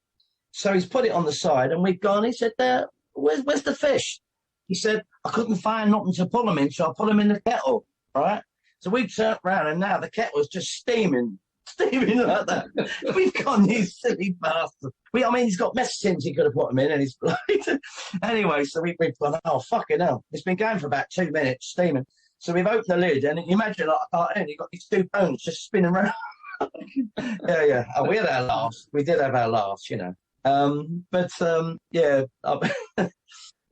So he's put it on the side, and we've gone. He said, "Where's the fish?" He said, "I couldn't find nothing to pull them in, so I put them in the kettle." All right. So we turned round, and now the kettle's just steaming like that. We've gone, these silly bastards. I mean, he's got mess tins he could have put them in, and he's anyway. So we've gone, oh fucking hell! It's been going for about 2 minutes, steaming. So we've opened the lid, and you imagine like a cartoon, you've got these 2 bones just spinning around. Yeah. Oh, we had our laughs. We did have our laughs, you know.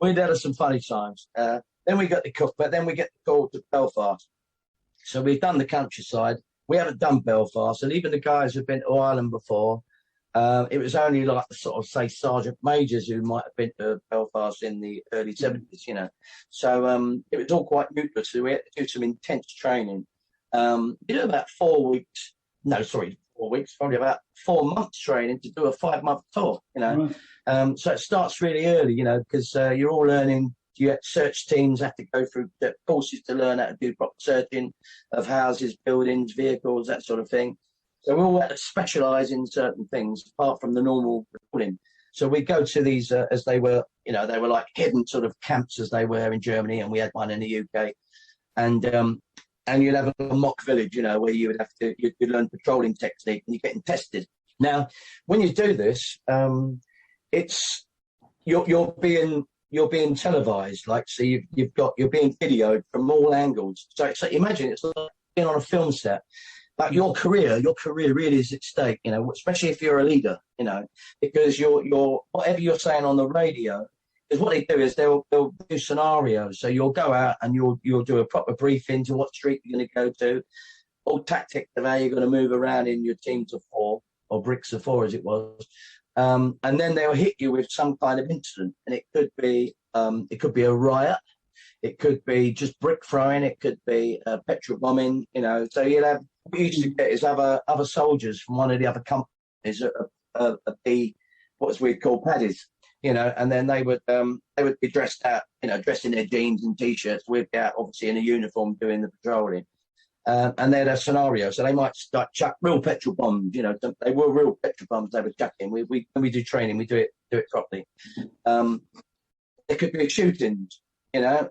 we'd had some funny times. Then we got the cook, but then we get the call to Belfast. So we've done the countryside. We haven't done Belfast, and even the guys who've been to Ireland before, it was only like the sort of, say, sergeant majors who might have been to Belfast in the early 70s, you know. So it was all quite new to us. So we had to do some intense training. We did about 4 weeks. No, sorry, 4 weeks, probably about 4 months training to do a 5-month tour, you know. Right. So it starts really early, you know, because you're all learning. Search teams have to go through courses to learn how to do proper searching of houses, buildings, vehicles, that sort of thing. So we all had to specialise in certain things apart from the normal reporting. So we go to these as they were, you know, they were like hidden sort of camps as they were in Germany, and we had one in the UK. And you'd have a mock village, you know, where you would have to you'd learn patrolling technique, and you're getting tested. Now, when you do this, it's you're being televised, like, so you're being videoed from all angles. So imagine it's like being on a film set. Like your career really is at stake, you know, especially if you're a leader, you know, because you're whatever you're saying on the radio is what they do is they'll do scenarios. So you'll go out and you'll do a proper briefing to what street you're going to go to, all tactics of how you're going to move around in your teams of 4 or bricks of 4 as it was. And then they'll hit you with some kind of incident, and it could be a riot, it could be just brick throwing, it could be petrol bombing, you know. So what you used to get is other soldiers from one of the other companies be what we'd call paddies, you know, and then they would be dressed out, you know, dressed in their jeans and t-shirts. We'd be out obviously in a uniform doing the patrolling. And they'd have scenarios, so they might start chuck real petrol bombs. You know, they were real petrol bombs they were chucking. When we do training, we do it properly. There could be shootings, you know,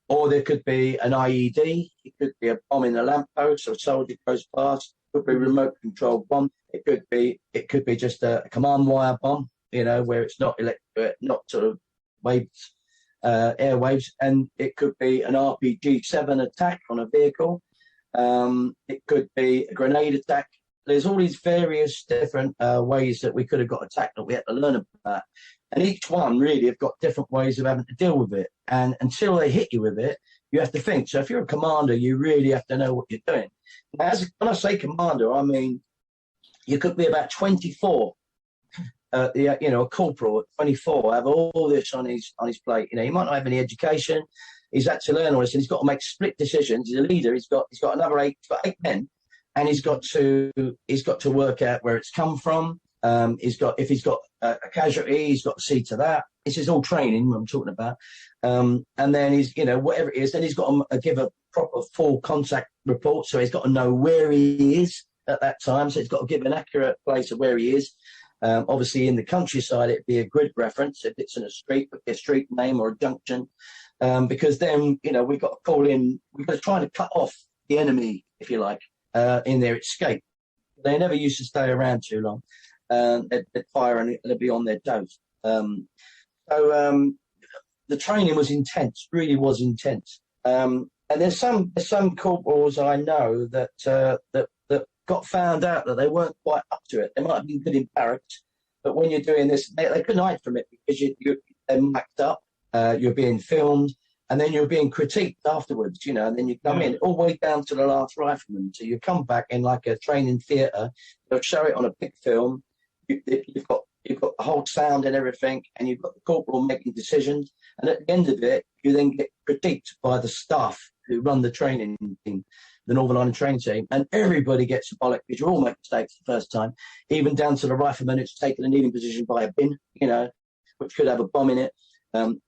or there could be an IED. It could be a bomb in a lamppost, or a soldier goes past. It could be a remote controlled bomb. It could be just a command wire bomb, you know, where it's not not sort of waves. Airwaves, and it could be an RPG-7 attack on a vehicle. It could be a grenade attack. There's all these various different ways that we could have got attacked that we had to learn about, and each one really have got different ways of having to deal with it. And until they hit you with it, you have to think. So if you're a commander, you really have to know what you're doing. Now, when I say commander, I mean you could be about 24. You know, a corporal at 24 have all this on his plate. You know, he might not have any education. He's had to learn all this, and he's got to make split decisions. He's a leader. He's got another 8 men, and he's got to work out where it's come from. If he's got a casualty, he's got to see to that. This is all training what I'm talking about. And then he's, you know, whatever it is, then he's got to give a proper full contact report. So he's got to know where he is at that time. So he's got to give an accurate place of where he is. Obviously, in the countryside, it'd be a grid reference. If it's in a street, a street name or a junction, because then, you know, we've got to call in. We've got to try to cut off the enemy, if you like, in their escape. They never used to stay around too long. They'd fire and they'd be on their toes. So the training was intense, really was intense. And there's some corporals I know that got found out that they weren't quite up to it. They might have been good in barracks, but when you're doing this, they couldn't hide from it because they're mic'd up, you're being filmed, and then you're being critiqued afterwards, you know, and then you come in all the way down to the last rifleman. So you come back in like a training theatre, they'll show it on a big film, you've got the whole sound and everything, and you've got the corporal making decisions, and at the end of it, you then get critiqued by the staff who run the training team, the Northern Ireland training team, and everybody gets a bollock because you all make mistakes the first time, even down to the rifleman who's taken a kneeling position by a bin, you know, which could have a bomb in it,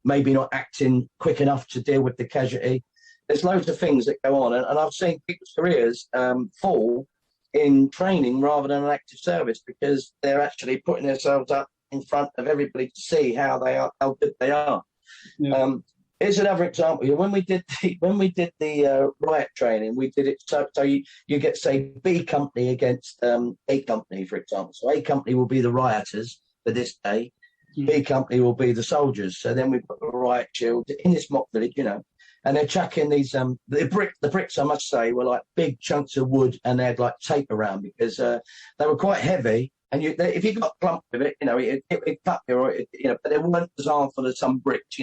maybe not acting quick enough to deal with the casualty. There's loads of things that go on, and I've seen people's careers fall in training rather than an active service the they're actually putting themselves up in front of everybody to see how good they are. Yeah. Here's another example. When we did the riot training, we did it so you get, say, B company against A company, for example. So A company will be the rioters for this day. B company will be the soldiers. So then we put the riot shield in this mock village, you know, and they're chucking these the bricks, I must say, were like big chunks of wood, and they had like tape around because they were quite heavy. And if you got clumped with it, it cut you, or but they weren't as harmful as some bricks,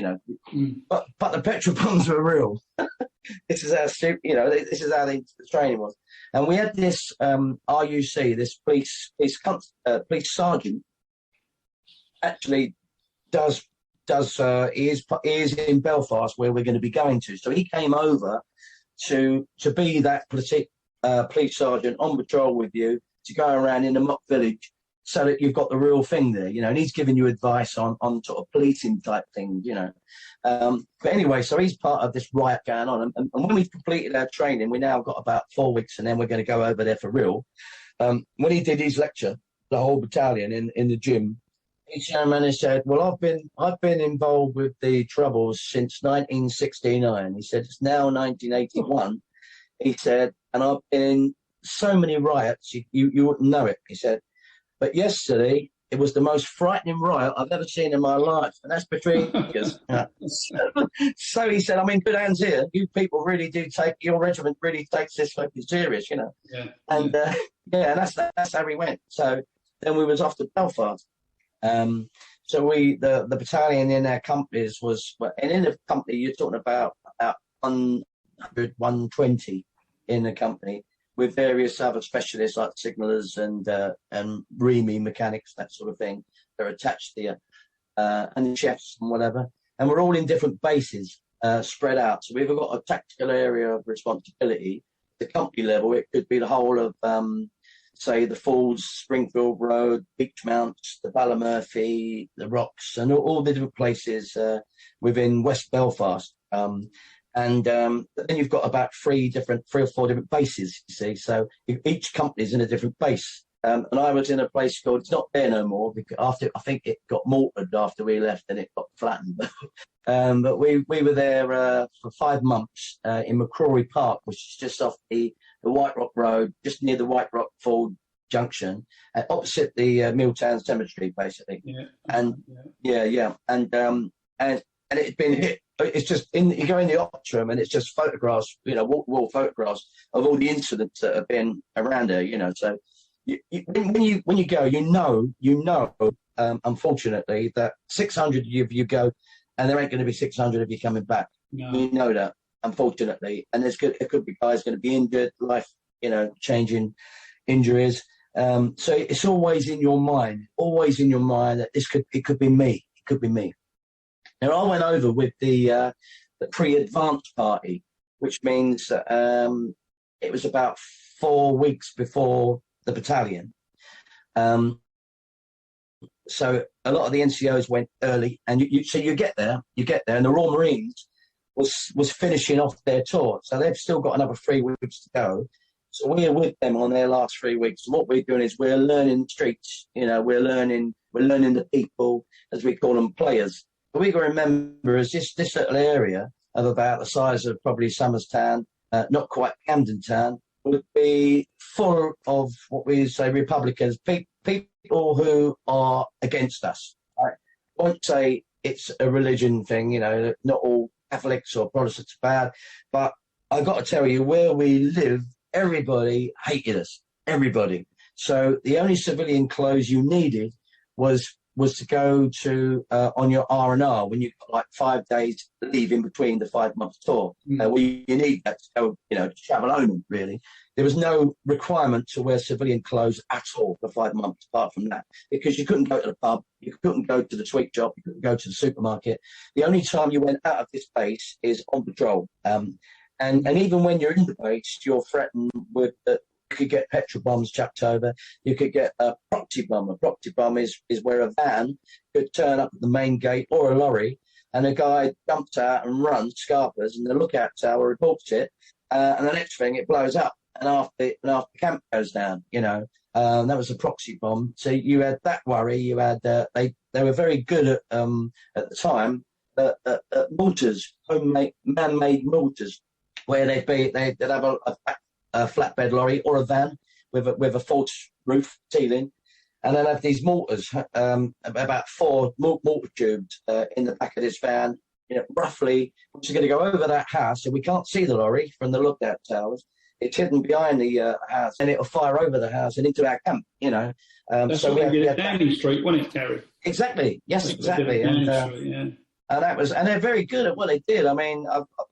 But the petrol bombs were real. This is how stupid, this is how the training was. And we had this RUC, this police sergeant, actually he is in Belfast, where we're going to be going to. So he came over to be that police sergeant on patrol with you, to go around in the mock village, so that you've got the real thing there, and he's giving you advice on sort of policing type things, But anyway, so he's part of this riot going on. And when we've completed our training, we now got about 4 weeks, and then we're going to go over there for real. When he did his lecture, the whole battalion in the gym, he came and he said, well, I've been involved with the Troubles since 1969. He said, it's now 1981. He said, and I've been in so many riots, you wouldn't know it. He said, but yesterday, it was the most frightening riot I've ever seen in my life. And that's between us. So he said, I'm in good hands here. You people really do your regiment really takes this fucking serious, Yeah. And and that's how we went. So then we was off to Belfast. So the battalion in our companies and in the company, you're talking about 100, 120 in the company, with various other specialists like signallers and REME mechanics, that sort of thing. They're attached to you, and the chefs and whatever. And we're all in different bases, spread out. So we've got a tactical area of responsibility. The company level, it could be the whole of, say, the Falls, Springfield Road, Beachmounts, the Ballymurphy, the Rocks, and all the different places within West Belfast. And then you've got about 3 or 4 different bases, you see. So each company's in a different base. And I was in a place called, it's not there no more, because I think it got mortared after we left, and it got flattened. But we were there for 5 months in McCrory Park, which is just off the White Rock Road, just near the White Rock Ford Junction, opposite the Milltown Cemetery, basically. Yeah. And and it had been hit. It's just you go in the ops room, and it's just photographs, wall photographs of all the incidents that have been around there. So when you go, unfortunately, that 600 of you go, and there ain't going to be 600 of you coming back. No. You know that, unfortunately, and there could be guys going to be injured, life, changing injuries. So it's always in your mind that it could be me. It could be me. Now, I went over with the pre-advance party, which means it was about 4 weeks before the battalion. So a lot of the NCOs went early, and you get there, and the Royal Marines was finishing off their tour, so they've still got another 3 weeks to go. So we're with them on their last 3 weeks. And what we're doing is we're learning the streets. We're learning the people, as we call them, players. But we got to remember, is this little area of about the size of probably Somers Town, not quite Camden Town, would be full of what we say Republicans, people who are against us. Right? I won't say it's a religion thing, not all Catholics or Protestants are bad, but I've got to tell you, where we live, everybody hated us, everybody. So the only civilian clothes you needed was to go to on your R&R when you've got like 5 days leave in between the 5 month tour. Well, you need that to go, to travel home, really. There was no requirement to wear civilian clothes at all for 5 months, apart from that, because you couldn't go to the pub, you couldn't go to the sweet shop, you couldn't go to the supermarket. The only time you went out of this base is on patrol. And even when you're in the base, you're threatened with you could get petrol bombs chucked over. You could get a proxy bomb. A proxy bomb is where a van could turn up at the main gate, or a lorry, and a guy jumps out and runs, scarpers, and the lookout tower reports it. And the next thing, it blows up, and after camp goes down, that was a proxy bomb. So you had that worry. You had they were very good at the time at mortars, homemade, man-made mortars, where they'd have a flatbed lorry or a van with a false roof ceiling, and then have these mortars, about 4 mortar tubes in the back of this van, roughly, which is going to go over that house, so we can't see the lorry from the lookout towers, It's hidden behind the house, and it'll fire over the house and into our camp. That's So what they did at had Downing Street, wasn't it, Gary? exactly, yes, That's what they did exactly, at Downing Street, yeah. and that was, and they're very good at what they did. I mean,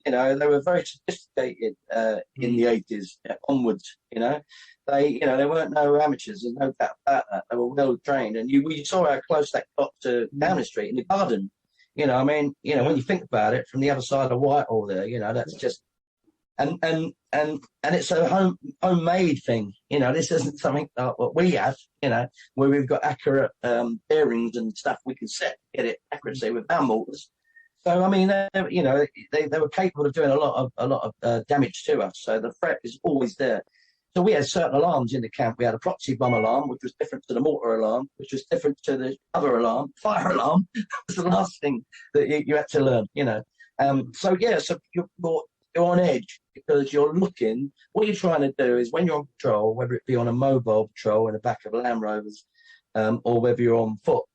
they were very sophisticated in the 80s onwards. They weren't no amateurs. There's no doubt about that. They were well trained, and you saw how close that got to Downing Street in the garden. When you think about it, from the other side of Whitehall, there, that's just, and it's a homemade thing. This isn't something what we have. Where we've got accurate bearings and stuff we can get it accuracy with our mortars. So I mean, they were capable of doing a lot of damage to us. So the threat is always there. So we had certain alarms in the camp. We had a proxy bomb alarm, which was different to the mortar alarm, which was different to the other alarm. Fire alarm was the last thing that you had to learn. So you're on edge because you're looking. What you're trying to do is when you're on patrol, whether it be on a mobile patrol in the back of Land Rovers, or whether you're on foot,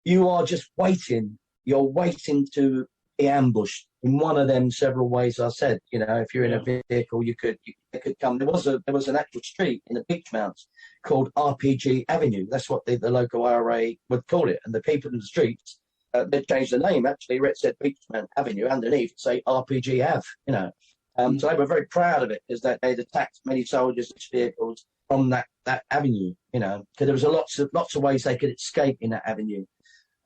you are just waiting. You're waiting to be ambushed in one of them several ways. I said, if you're in a vehicle, they could come. There was an actual street in the Beachmounts called RPG Avenue. That's what the local IRA would call it. And the people in the streets, they changed the name actually, where it said Beachmount Avenue underneath, say RPG Ave. So they were very proud of it, is that they'd attacked many soldiers' vehicles from that avenue. Because there was lots of ways they could escape in that avenue.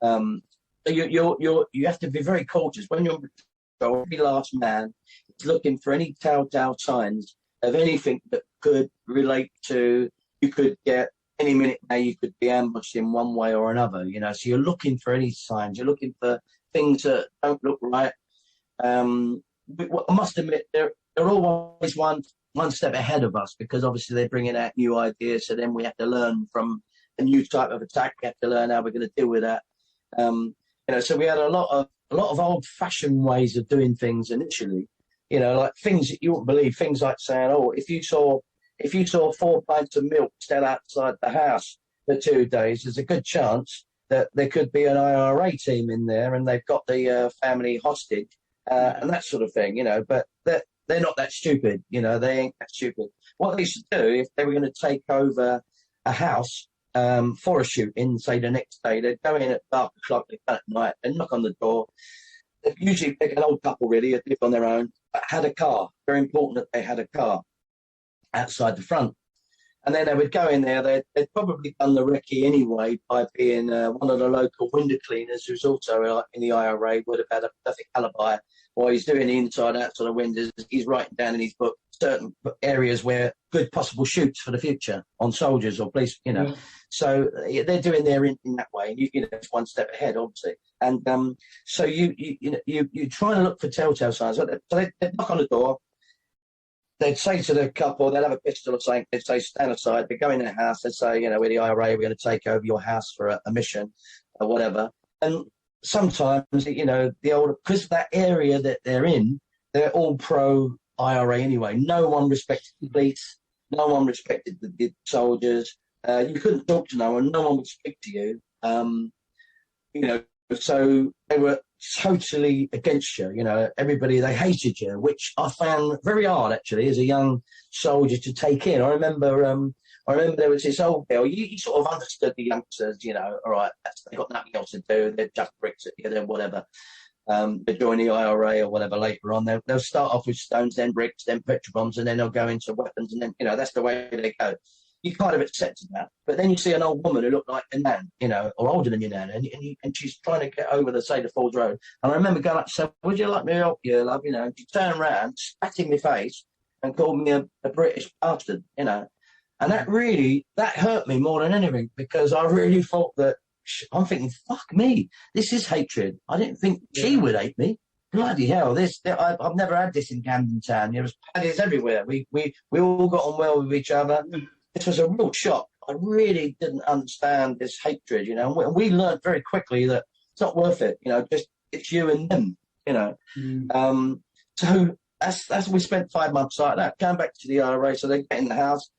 So you have to be very cautious when you're. Every last man is looking for any telltale signs of anything that could relate to. You could get any minute now. You could be ambushed in one way or another. So you're looking for any signs. You're looking for things that don't look right. I must admit, they're always one step ahead of us because obviously they're bringing out new ideas. So then we have to learn from a new type of attack. We have to learn how we're going to deal with that. So we had a lot of old-fashioned ways of doing things initially. Like things that you wouldn't believe. Things like saying, "Oh, if you saw 4 pints of milk still outside the house for 2 days, there's a good chance that there could be an IRA team in there, and they've got the family hostage and that sort of thing." But they're not that stupid. They ain't that stupid. What they used to do if they were going to take over a house. For a shoot-in, say the next day, they'd go in at dark o'clock at night and knock on the door. They'd usually pick an old couple, really, who lived on their own, but had a car. Very important that they had a car outside the front. And then they would go in there. They'd probably done the recce anyway by being one of the local window cleaners who's also in the IRA, would have had a perfect alibi. While he's doing the inside, outside of windows, he's writing down in his book certain areas where good possible shoots for the future on soldiers or police, Yeah. So they're doing their in that way, and it's one step ahead, obviously. And so you try to look for telltale signs. So they'd knock on the door. They'd say to the couple, they'd have a pistol or something. They'd say, "Stand aside." They'd go in their house. They'd say, "We're the IRA. We're going to take over your house for a mission or whatever." And sometimes, because of that area that they're in, they're all pro IRA anyway. No one respected the police. No one respected the soldiers. You couldn't talk to no one. No one would speak to you. So they were totally against you. Everybody, they hated you, which I found very hard actually as a young soldier to take in. I remember there was this old girl. You sort of understood the youngsters. All right, they've got nothing else to do. They're just bricks at you. They're whatever. They join the IRA or whatever later on. They'll start off with stones, then bricks, then petrol bombs, and then they'll go into weapons, and then that's the way they go. You kind of accepted that, but then you see an old woman who looked like your nan, or older than your nan, and she's trying to get over the Sadie Falls Road. And I remember going up to say, "Would you like me to help you, love?" She turned around, spat in my face, and called me a British bastard, and that hurt me more than anything because I really thought that. I'm thinking, fuck me, this is hatred. I didn't think she would hate me. Bloody hell, I've never had this in Camden Town. There was paddies everywhere. We all got on well with each other. This was a real shock. I really didn't understand this hatred, and we learned very quickly that it's not worth it. Just it's you and them. So that's we spent 5 months like that. Going back to the IRA, so they get in the house.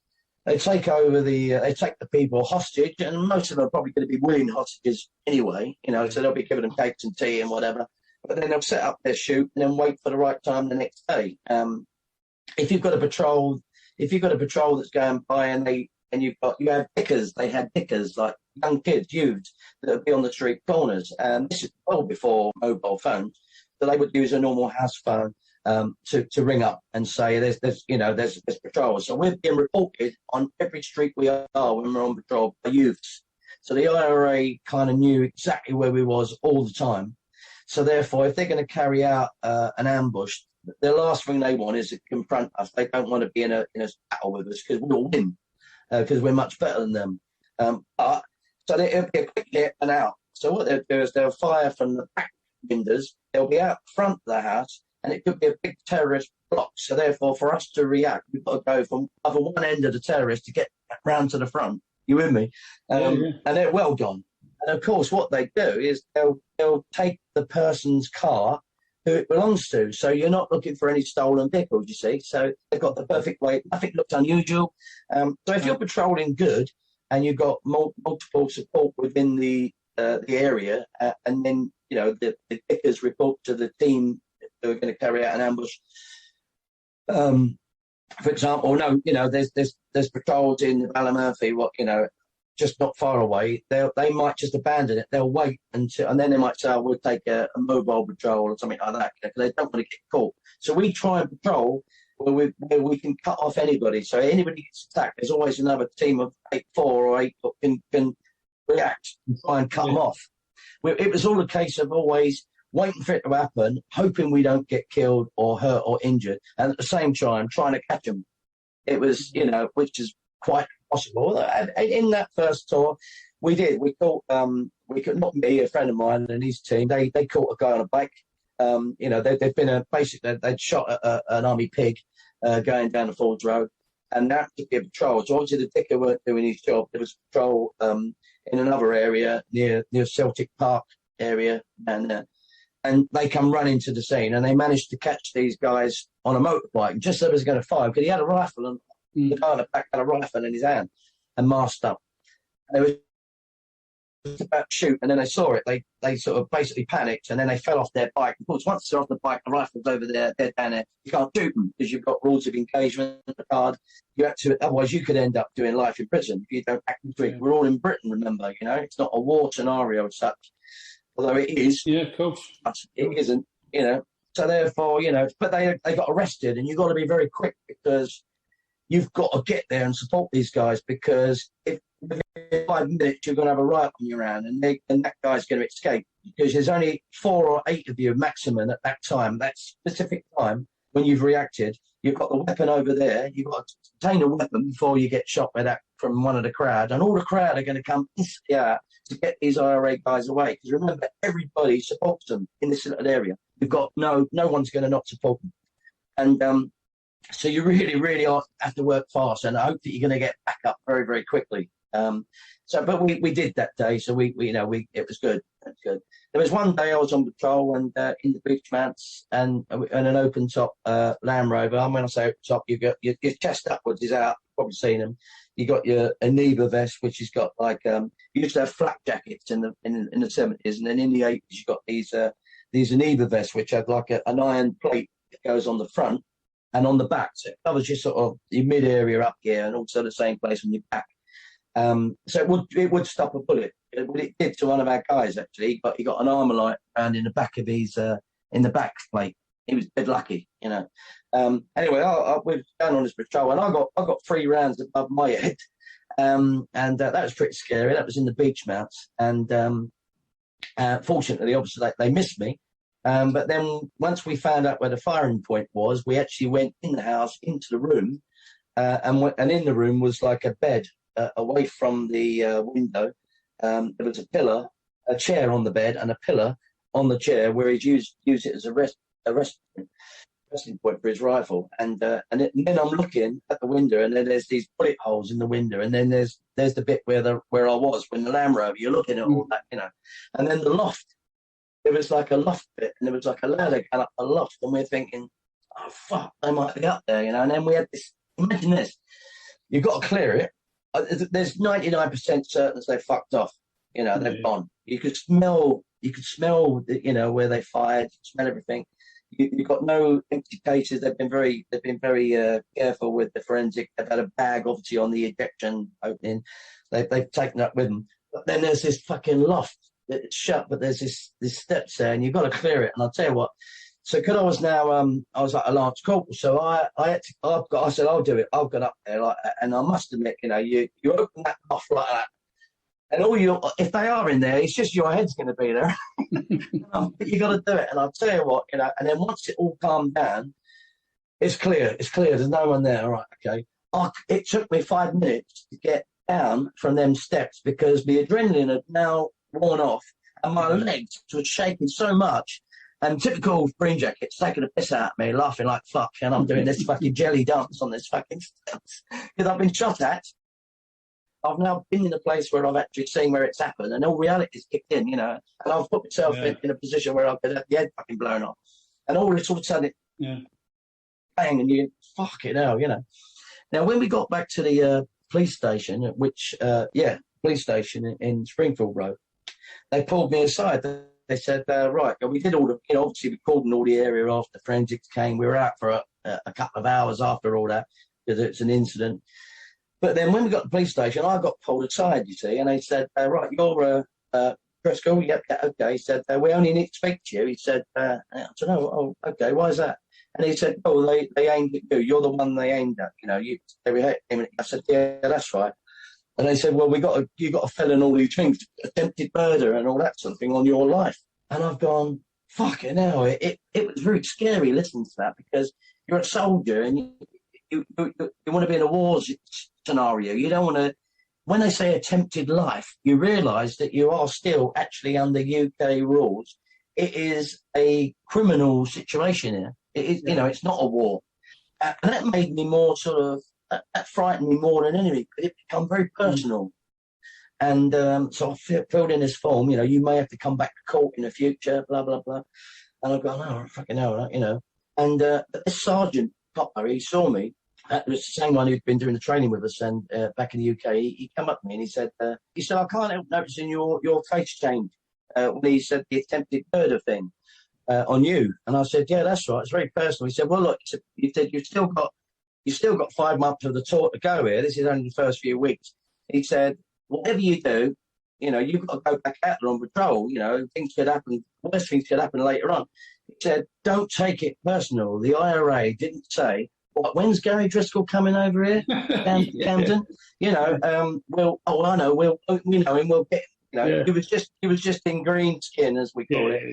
They take over they take the people hostage, and most of them are probably going to be willing hostages anyway, so they'll be giving them cakes and tea and whatever. But then they'll set up their shoot and then wait for the right time the next day. if you've got a patrol, that's going by and you have dickers, they had dickers like young kids, youths that would be on the street corners. And this is well before mobile phones, so they would use a normal house phone to ring up and say there's patrols. So we're being reported on every street we are when we're on patrol by youths. So the IRA kind of knew exactly where we was all the time. So therefore, if they're going to carry out an ambush, the last thing they want is to confront us. They don't want to be in a battle with us because we'll win because we're much better than them. So it'll be a quick hit and out. So what they'll do is they'll fire from the back windows. They'll be out front of the house, and it could be a big terrorist block. So therefore, for us to react, we've got to go from either one end of the terrorist to get round to the front. You with me? And they're well done. And of course, what they do is they'll take the person's car who it belongs to. So you're not looking for any stolen vehicles, you see. So they've got the perfect way. Nothing looks unusual. So if you're patrolling good and you've got multiple support within the area, and then the pickers report to the team who are going to carry out an ambush. For example, there's patrols in Ballymurphy, just not far away. They might just abandon it. They'll wait until, and then they might say, oh, we'll take a mobile patrol or something like that, because they don't want to get caught. So we try and patrol where we can cut off anybody. So anybody gets attacked, there's always another team of 8-4 or 8 that can react and try and cut them off. It was all a case of always waiting for it to happen, hoping we don't get killed or hurt or injured, and at the same time trying to catch them. It was, which is quite possible. In that first tour, we caught, not me, a friend of mine and his team, they caught a guy on a bike. They'd been they'd shot an army pig going down the Fords Road, and that took a patrol. So obviously the dicker weren't doing his job. There was patrol in another area near Celtic Park area, and they come running to the scene, and they managed to catch these guys on a motorbike just as they was going to fire, because he had a rifle, and the guy on the back had a rifle in his hand and masked up. And they was about to shoot, and then they saw it. They sort of basically panicked, and then they fell off their bike. Of course, once they're off the bike, the rifle's over there, they're down there. You can't shoot them because you've got rules of engagement card. You have to, otherwise you could end up doing life in prison if you don't act in street. We're all in Britain, remember. It's not a war scenario as such. Although it is. Yeah, of course. But it isn't, So therefore, but they got arrested, and you've got to be very quick, because you've got to get there and support these guys, because if within 5 minutes you're going to have a riot on your hand, and that guy's going to escape, because there's only 4 or 8 of you maximum at that time, that specific time when you've reacted. You've got the weapon over there. You've got to obtain a weapon before you get shot by that from one of the crowd, and all the crowd are going to come out to get these IRA guys away. Because remember, everybody supports them in this little area. You've got no one's going to not support them, and so you really, really have to work fast, and I hope that you're going to get back up very, very quickly. But we did that day, so it was good. That's good. There was one day I was on patrol, and in the beach mounts and an open top Land Rover. And when I say open top, you got your chest upwards is out. You've probably seen them. You got your Aniba vest, which has got like you used to have flak jackets in the 70s, and then in the 80s you got these Aniba vests, which had like an iron plate that goes on the front and on the back, so it covers your sort of your mid area up here, and also the same place on your back. So it would stop a bullet. It did to one of our guys actually, but he got an armor light around in the back of his in the back plate. He was dead lucky, Anyway, we've gone on this patrol, and I got 3 rounds above my head, and that was pretty scary. That was in the beach mounts, and fortunately, obviously, they missed me. But then once we found out where the firing point was, we actually went in the house into the room, and in the room was like a bed away from the window. There was a pillar, a chair on the bed, and a pillar on the chair where he'd used it as a resting point for his rifle. And then I'm looking at the window, and then there's these bullet holes in the window, and then there's the bit where I was when the Land Rover. You're looking at all that, and then the loft. There was like a loft bit, and there was like a ladder going up the loft, and we're thinking, oh fuck, they might be up there, And then we had this. Imagine this: you've got to clear it. There's 99% certain they fucked off. They've gone. You could smell, where they fired, smell everything. you've got no empty cases. They've been very careful with the forensic. They've had a bag, obviously, on the ejection opening. They've taken that with them. But then there's this fucking loft that's shut, but there's this steps there, and you've got to clear it. And I'll tell you what. So, because I was now, I was like a lance corporal, so I said, I'll do it. I'll get up there, like, and I must admit, you open that loft like that, and if they are in there, it's just your head's going to be there. But you got to do it. And I'll tell you what, and then once it all calmed down, it's clear. It's clear. There's no one there. All right, okay. It took me 5 minutes to get down from them steps because the adrenaline had now worn off and my legs were shaking so much. And typical green jackets taking a piss out of me, laughing like fuck, and I'm doing this fucking jelly dance on this fucking steps because I've been shot at. I've now been in a place where I've actually seen where it's happened, and all reality's kicked in, and I've put myself in a position where I could have the head fucking blown off, and all this all of a sudden bang, and you fucking hell, Now, when we got back to the police station, which police station in Springfield Road, they pulled me aside. They said, right, we did all the, obviously we called in all the area after forensics came. We were out for a couple of hours after all that because it's an incident. But then when we got to the police station, I got pulled aside, you see, and they said, right, you're Driscoll, yeah, okay. He said, we only need to speak to you. He said, I don't know, oh, okay, why is that? And he said, oh, they aimed at you. You're the one they aimed at, they were aiming at you. I said, yeah, that's right. And they said, well, you got to fill in all these things, attempted murder and all that sort of thing on your life. And I've gone, fucking hell. It was very scary listening to that because you're a soldier and you want to be in a war scenario. You don't want to, when they say attempted life, you realise that you are still actually under UK rules. It is a criminal situation here. It is, it's not a war. And that made me more sort of, that frightened me more than anything. It became very personal. And so I filled in this form, you may have to come back to court in the future, blah, blah, blah. And I've gone, oh, fucking hell, And this sergeant, Copper, he saw me. That was the same one who'd been doing the training with us and back in the UK. He came up to me and he said, I can't help noticing your face change when he said the attempted murder thing on you. And I said, yeah, that's right. It's very personal. He said, well, look, you said you've still got 5 months of the tour to go here. This is only the first few weeks. He said, whatever you do, you've got to go back out there on patrol. Things could happen. Worse things could happen later on. He said, don't take it personal. The IRA didn't say, when's Gary Driscoll coming over here, Camden? We'll get. He was just in green skin, as we call it,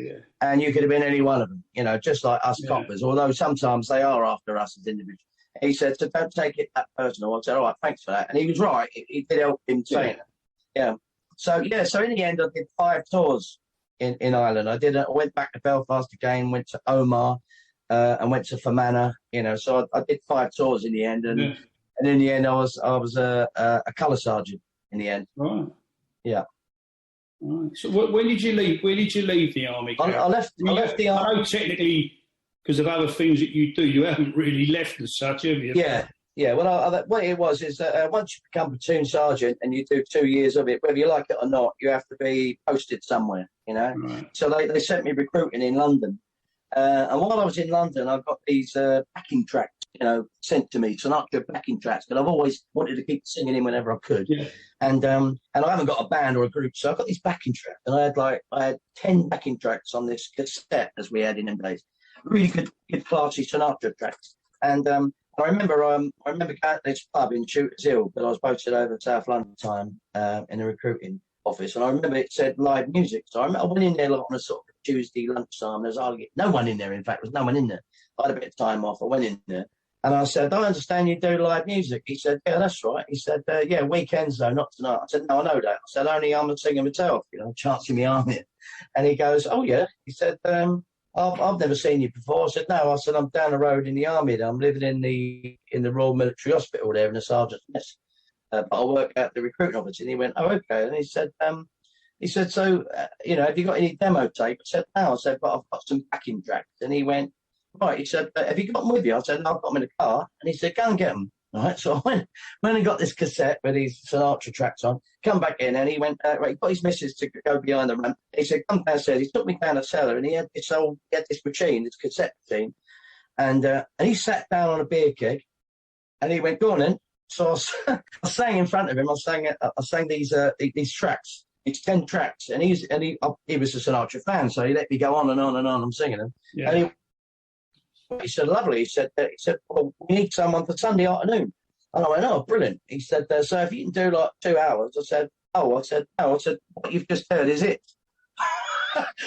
and you could have been any one of them. Just like us coppers. Although sometimes they are after us as individuals. He said, so don't take it that personal. I said, all right, thanks for that. And he was right. It did help him saying it. Yeah. So in the end, I did 5 tours in Ireland. I went back to Belfast again, went to Omagh, and went to Fermanagh, So I did 5 tours in the end. And in the end, I was a colour sergeant in the end. Right. Yeah. Right. So when did you leave? Where did you leave the army? I left the army. I know technically, because of other things that you do, you haven't really left as such, have you? Yeah. Well, what it was is that once you become platoon sergeant and you do 2 years of it, whether you like it or not, you have to be posted somewhere, Right. So they sent me recruiting in London. And while I was in London, I got these backing tracks, sent to me, Sinatra backing tracks, because I've always wanted to keep singing in whenever I could. Yeah. And I haven't got a band or a group, so I got these backing tracks, and I had 10 backing tracks on this cassette, as we had in them days. Really good classy Sinatra tracks. And I remember going to this pub in Shooters Hill, but I was posted over South London time in the recruiting office, and I remember it said live music. So I went in there like on a sort of Tuesday lunchtime. There's no one in there. In fact, there was no one in there. I had a bit of time off. I went in there, and I said, I understand you do live music. He said, yeah, that's right. He said, yeah, weekends though, not tonight. I said, no, I know that. I said, only I'm a singer myself, chancing my arm here. And he goes, oh yeah. He said, I've never seen you before. I said, no. I said, I'm down the road in the army. I'm living in the Royal Military Hospital there in the sergeant's mess. But I work at the recruiting office. And he went, oh, okay. And he said, so, have you got any demo tape? I said, no. I said, but I've got some backing tracks. And he went, right. He said, have you got them with you? I said, no, I've got them in the car. And he said, go and get them. Right, so I went and got this cassette with these Sinatra tracks on, come back in, and he went, right, he got his missus to go behind the ramp. He said, come downstairs. He took me down the cellar, and he had this machine, this cassette machine, and he sat down on a beer keg, and he went, go on then. So I sang in front of him. I sang these tracks, these 10 tracks, and he was a Sinatra fan, so he let me go on and on and on. I'm singing them, and he said, lovely. He said, well, we need someone for Sunday afternoon. And I went, oh, brilliant. He said, so if you can do like 2 hours. I said, no. I said, what you've just heard is it.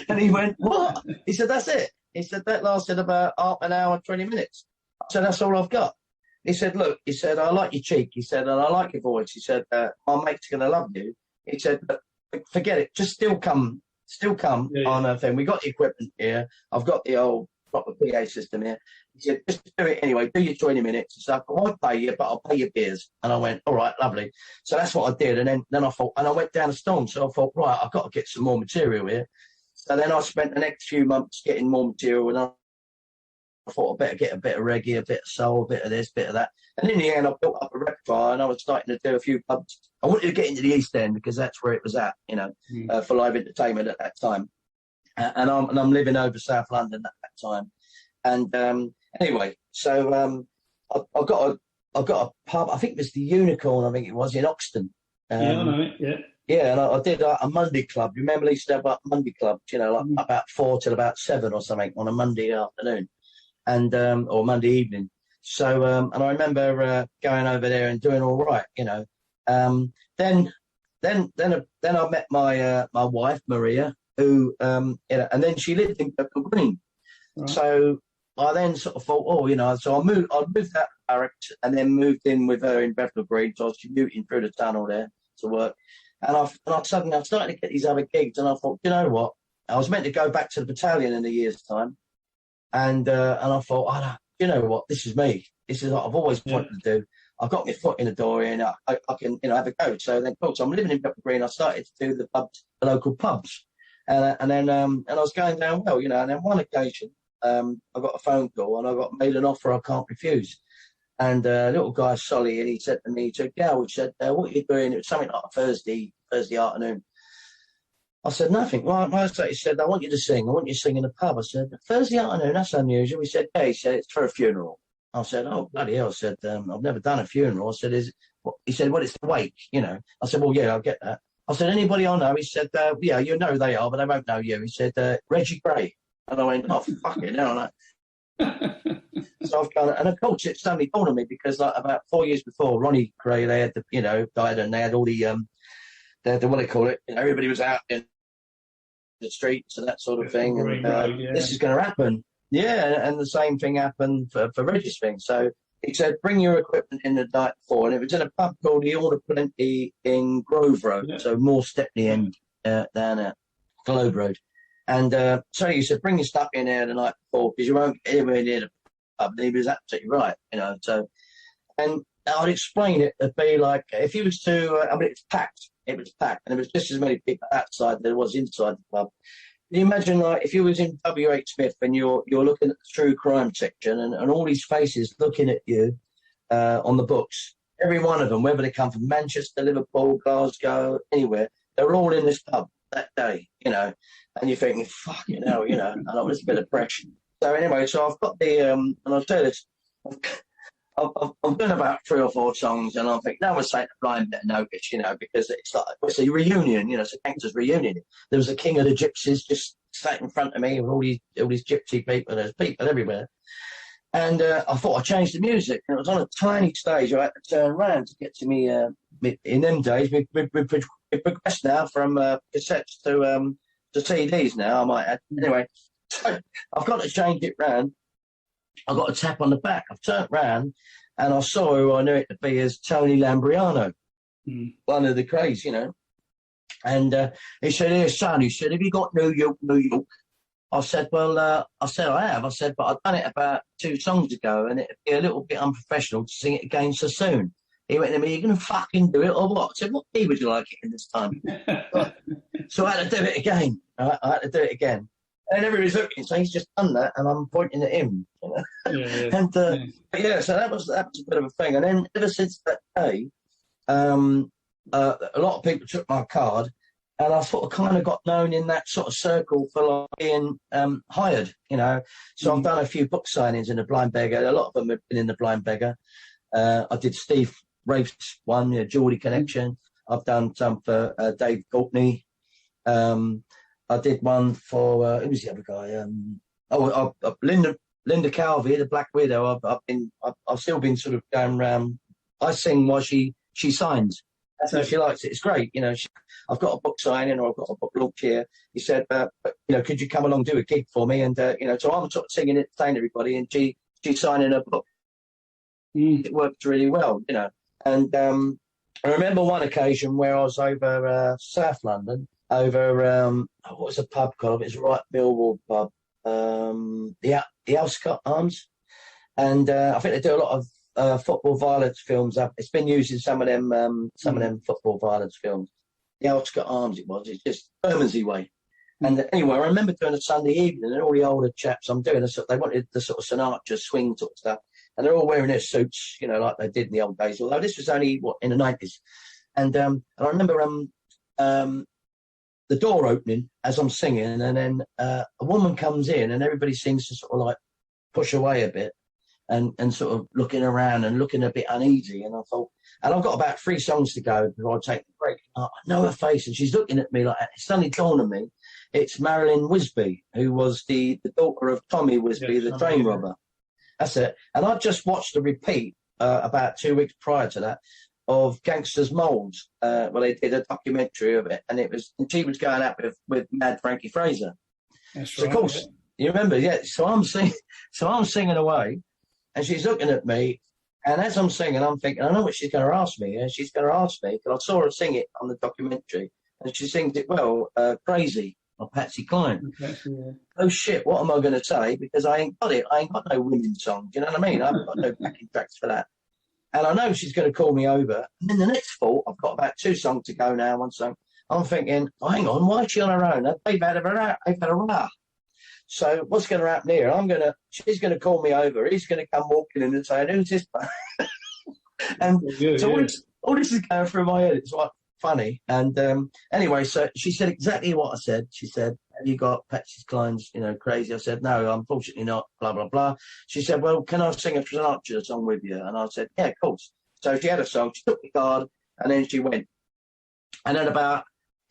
And he went, what? He said, that's it. He said, that lasted about half an hour, 20 minutes. I said, that's all I've got. He said, look, he said, I like your cheek. He said, and I like your voice. He said, my mate's going to love you. He said, but forget it. Just still come on a thing. We got the equipment here. I've got the old proper PA system here. He said, just do it anyway. Do your 20 minutes. So I won't pay you, but I'll pay your beers. And I went, all right, lovely. So that's what I did. And then I thought, and I went down a storm. So I thought, right, I've got to get some more material here. So then I spent the next few months getting more material, and I thought I better get a bit of reggae, a bit of soul, a bit of this, bit of that. And in the end, I built up a repertoire, and I was starting to do a few pubs. I wanted to get into the East End because that's where it was at, for live entertainment at that time. And I'm living over South London at that time. And anyway, so I got a pub. I think it was the Unicorn. I think it was in Oxton. I know it. Yeah. Yeah, and I did a Monday club. You remember they used to have like Monday clubs, like about 4 till about 7 or something on a Monday afternoon, and or Monday evening. So and I remember going over there and doing all right, Then I met my wife Maria, who and then she lived in Pepper Green. Right. So I then sort of thought, so I moved out of barracks and then moved in with her in Bethnal Green. So I was commuting through the tunnel there to work. And I suddenly started to get these other gigs, and I thought, you know what? I was meant to go back to the battalion in a year's time, and I thought, you know what? This is me. This is what I've always wanted to do. I've got my foot in the door, and I can, have a go. So then, so I'm living in Pepper Green. I started to do the local pubs, and then I was going down well, And then one occasion, I got a phone call, and I got made an offer I can't refuse. And a little guy, Solly, and he said to me, Gal, he said, what are you doing? It was something like Thursday afternoon. I said, nothing. Well, he said, I want you to sing. I want you to sing in a pub. I said, Thursday afternoon, that's unusual. He said, yeah. He said, it's for a funeral. I said, oh, bloody hell. I said, I've never done a funeral. I said, he said, well, it's the wake, I said, well, yeah, I'll get that. I said, anybody I know? He said, yeah, you know they are, but they won't know you. He said, Reggie Gray. And I went, oh, fuck it, no. So I've gone, and of course it suddenly dawned on me because like about 4 years before Ronnie Gray, they had died, and they had all the what do they call it? Everybody was out in the streets and that sort of thing. And this is going to happen. Yeah, and the same thing happened for Reggie's thing. So he said, bring your equipment in the night before, and it was in a pub called the Order Plenty in Grove Road, so more Stepney End down at Globe Road. And so he said, bring your stuff in there the night before because you won't get anywhere near the pub. And he was absolutely right, So, and I'd explain it to be like, if you was to, it's packed. It was packed, and there was just as many people outside there was inside the pub. Can you imagine, like, if you was in W.H. Smith and you're looking at the true crime section and all these faces looking at you on the books, every one of them, whether they come from Manchester, Liverpool, Glasgow, anywhere, they're all in this pub that day, and you're thinking, fucking hell, and I was a bit of pressure. So anyway, so I've got the, and I'll tell you this, I've done about 3 or 4 songs, and I think that was Saint Blind Better Notice, because it's a reunion, it's a gangsters reunion. There was a King of the Gypsies just sat in front of me with all these gypsy people. There's people everywhere. And I thought I'd change the music. And it was on a tiny stage. I had to turn around to get to me. In them days, we progressed now from cassettes to CDs now, I might add. Anyway, so I've got to change it round. I got a tap on the back. I've turned round and I saw who I knew it to be as Tony Lambriano, one of the Crays, And he said, here, son, he said, have you got New York, New York? I said, well, I have. I said, but I've done it about 2 songs ago and it'd be a little bit unprofessional to sing it again so soon. He went to me, you're going to fucking do it or what? I said, what key would you like it in this time? So I had to do it again. I had to do it again. And everybody's looking, so he's just done that, and I'm pointing at him. You know? Yeah. And so that was a bit of a thing. And then ever since that day, a lot of people took my card, and I sort of kind of got known in that sort of circle for like being hired, you know. So I've done a few book signings in the Blind Beggar. A lot of them have been in the Blind Beggar. I did Steve Rafe's one, Geordie Connection. I've done some for Dave Courtney. I did one for who was the other guy? Linda Calvi, the Black Widow. I've still been sort of going around. I sing while she signs. That's how she likes it. It's great, you know. I've got a book signing, or I've got a book launch here. He said, you know, could you come along do a gig for me? And you know, so I'm sort of singing it, saying to everybody, and she's signing her book. It worked really well, you know. And I remember one occasion where I was over South London, over what was the pub called? It was right Millwall pub, the Alscott Arms, and I think they do a lot of football violence films. It's been used in some of them football violence films. The Alscott Arms, it's just Bermondsey way. And anyway, I remember doing a Sunday evening, and all the older chaps I'm doing, they wanted the sort of Sinatra swing sort of stuff, and they're all wearing their suits, you know, like they did in the old days. Although this was only in the 90s, and I remember the door opening as I'm singing, and then a woman comes in, and everybody seems to sort of like push away a bit, and sort of looking around and looking a bit uneasy. And I thought, and I've got about 3 songs to go before I take the break. I know her face, and she's looking at me like that. It's suddenly dawned on me, it's Marilyn Wisby, who was the daughter of Tommy Wisby, the train robber. That's it. And I just watched a repeat about 2 weeks prior to that of Gangsters Moulds, where they did a documentary of it, and she was going out with Mad Frankie Fraser. That's so right. Of course, you remember, yeah. So I'm singing away, and she's looking at me, and as I'm singing, I'm thinking, I know what she's going to ask me. And she's going to ask me, because I saw her sing it on the documentary, and she sings it well, Crazy, or Patsy Cline. Okay, yeah. Oh shit, what am I going to say? Because I ain't got it. I ain't got no women's songs, you know what I mean? I haven't got no backing tracks for that. And I know she's going to call me over. And then the next thought, I've got about 2 songs to go now, 1 song. I'm thinking, oh, hang on, why is she on her own? They've had a row. So what's going to happen here? She's going to call me over. He's going to come walking in and say, who's this? And all this is going through my head. It's like funny. And anyway, so she said exactly what I said. She said, have you got Patsy Cline's, you know, Crazy? I said, no, unfortunately not, blah, blah, blah. She said, well, can I sing a Sinatra song with you? And I said, yeah, of course. So she had a song, she took the card, and then she went. And then it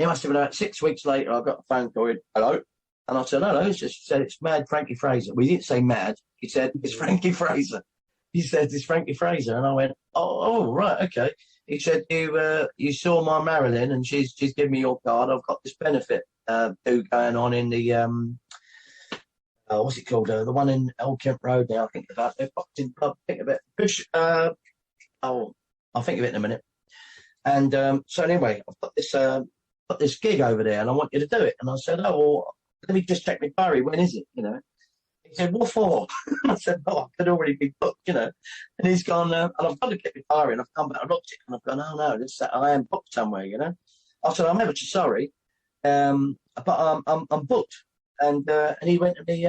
must have been about 6 weeks later, I got a phone call, hello? And I said, hello. She said, it's Mad Frankie Fraser. We didn't say Mad. He said, it's Frankie Fraser. He said, it's Frankie Fraser. And I went, oh, right, okay. He said, you saw my Marilyn, and she's given me your card. I've got this benefit going on in the what's it called? The one in Old Kent Road now. I think about it. Boxing Club. Think of it. I'll think of it in a minute. And so anyway, I've got this gig over there, and I want you to do it. And I said, oh, well, let me just check my diary. When is it? You know. He said, what for? I said, oh, I could already be booked, you know. And he's gone, and I've got to get my diary, and I've come back, I've looked it, and I've gone, oh no, I am booked somewhere, you know. I said, I'm ever so sorry, but I'm booked. And he went to me,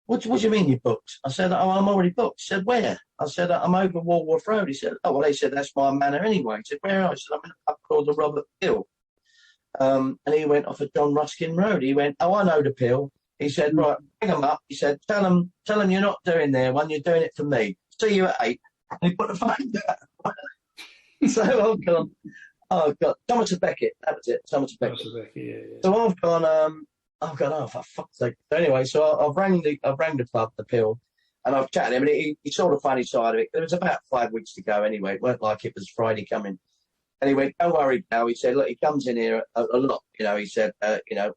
what do you mean you booked? I said, oh, I'm already booked. He said, where? I said, I'm over Walworth Road. He said, oh, well, they said, that's my manor anyway. He said, where? I said, I'm in a pub called the Robert Pill. And he went off at John Ruskin Road. He went, oh, I know the Pill. He said, right, bring them up. He said, tell them you're not doing there one, you're doing it for me. See you at 8. And he put the phone down. So I've gone, oh, God, Thomas Beckett. That was it, Thomas Beckett. Yeah. So I've gone, oh, for fuck's sake. So anyway, so I've rang the pub, the Pill, and I've chatted him, and he saw the funny side of it. There was about 5 weeks to go anyway. It weren't like it was Friday coming. And he went, don't worry, pal. He said, look, he comes in here a lot. You know, he said, you know,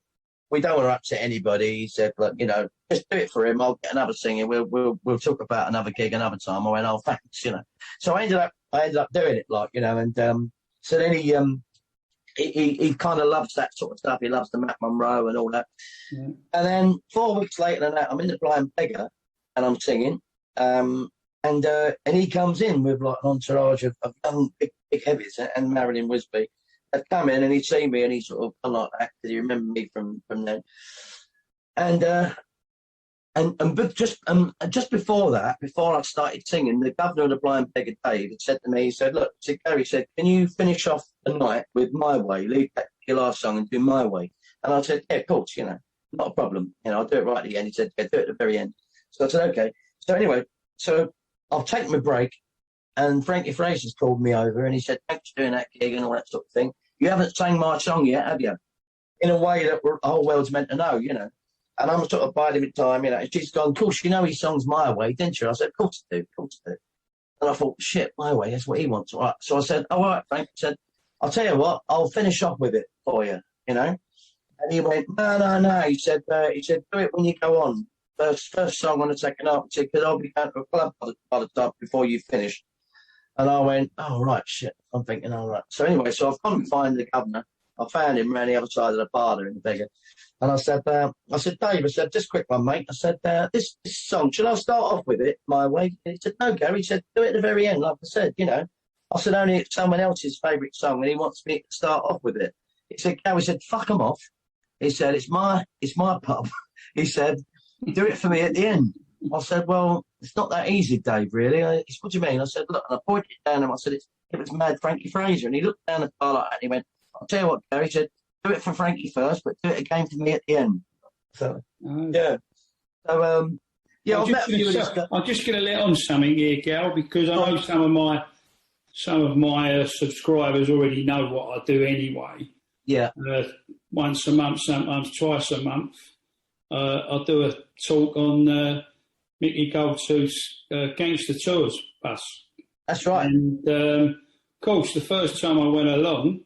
we don't want to upset anybody. He said, look, you know, just do it for him. I'll get another singer. We'll talk about another gig another time. I went, oh, thanks, you know. So I ended up doing it, like, you know, and so then he kind of loves that sort of stuff. He loves the Matt Monroe and all that. Yeah. And then 4 weeks later than that, I'm in the Blind Beggar and I'm singing. And he comes in with like an entourage of young big heavies and Marilyn Wisby. I'd come in and he'd see me and he sort of, I'm like, did he remember me from then? But just before that, before I started singing, the governor of the Blind Beggar Dave had said to me, he said, look, Gary said, can you finish off the night with My Way, leave that your last song and do My Way? And I said, yeah, of course, not a problem. I'll do it right at the end. He said, yeah, do it at the very end. So I said, okay. So anyway, so I'll take my break, and Frankie Fraser's called me over and he said, thanks for doing that gig and all that sort of thing. You haven't sang my song yet, have you? In a way that the whole world's meant to know, And I'm sort of biding my time, She's gone, of course, his song's My Way, didn't you? I said, of course I do, of course I do. And I thought, shit, My Way, that's what he wants. All right. So I said, all right, Frank. I said, I'll tell you what, I'll finish off with it for you, And he went, no. He said, do it when you go on. First song on the second half. He said, because I'll be going to a club by the time before you finish. And I went, oh, right, shit. I'm thinking, all right. So anyway, so I've gone and find the governor. I found him around the other side of the bar there in the beggar. And I said, Dave, just quick one, mate. I said, this song, shall I start off with it, My Way? And he said, no, Gary. He said, do it at the very end, like I said, I said, only it's someone else's favourite song, and he wants me to start off with it. He said, Gary said, fuck him off. He said, it's my pub. He said, do it for me at the end. I said, well, it's not that easy, Dave, really. What do you mean? I said, look, and I pointed down him. I said, it was Mad Frankie Fraser. And he looked down the bar like that, and he went, I'll tell you what, Gary, he said, do it for Frankie first, but do it again for me at the end. So, yeah. So, yeah, I'm just going to let on something here, Gal, because I know some of my subscribers already know what I do anyway. Yeah. Once a month, sometimes twice a month, I do a talk on Mickey Goldtooth's Gangster Tours bus. That's right. And of course, the first time I went along,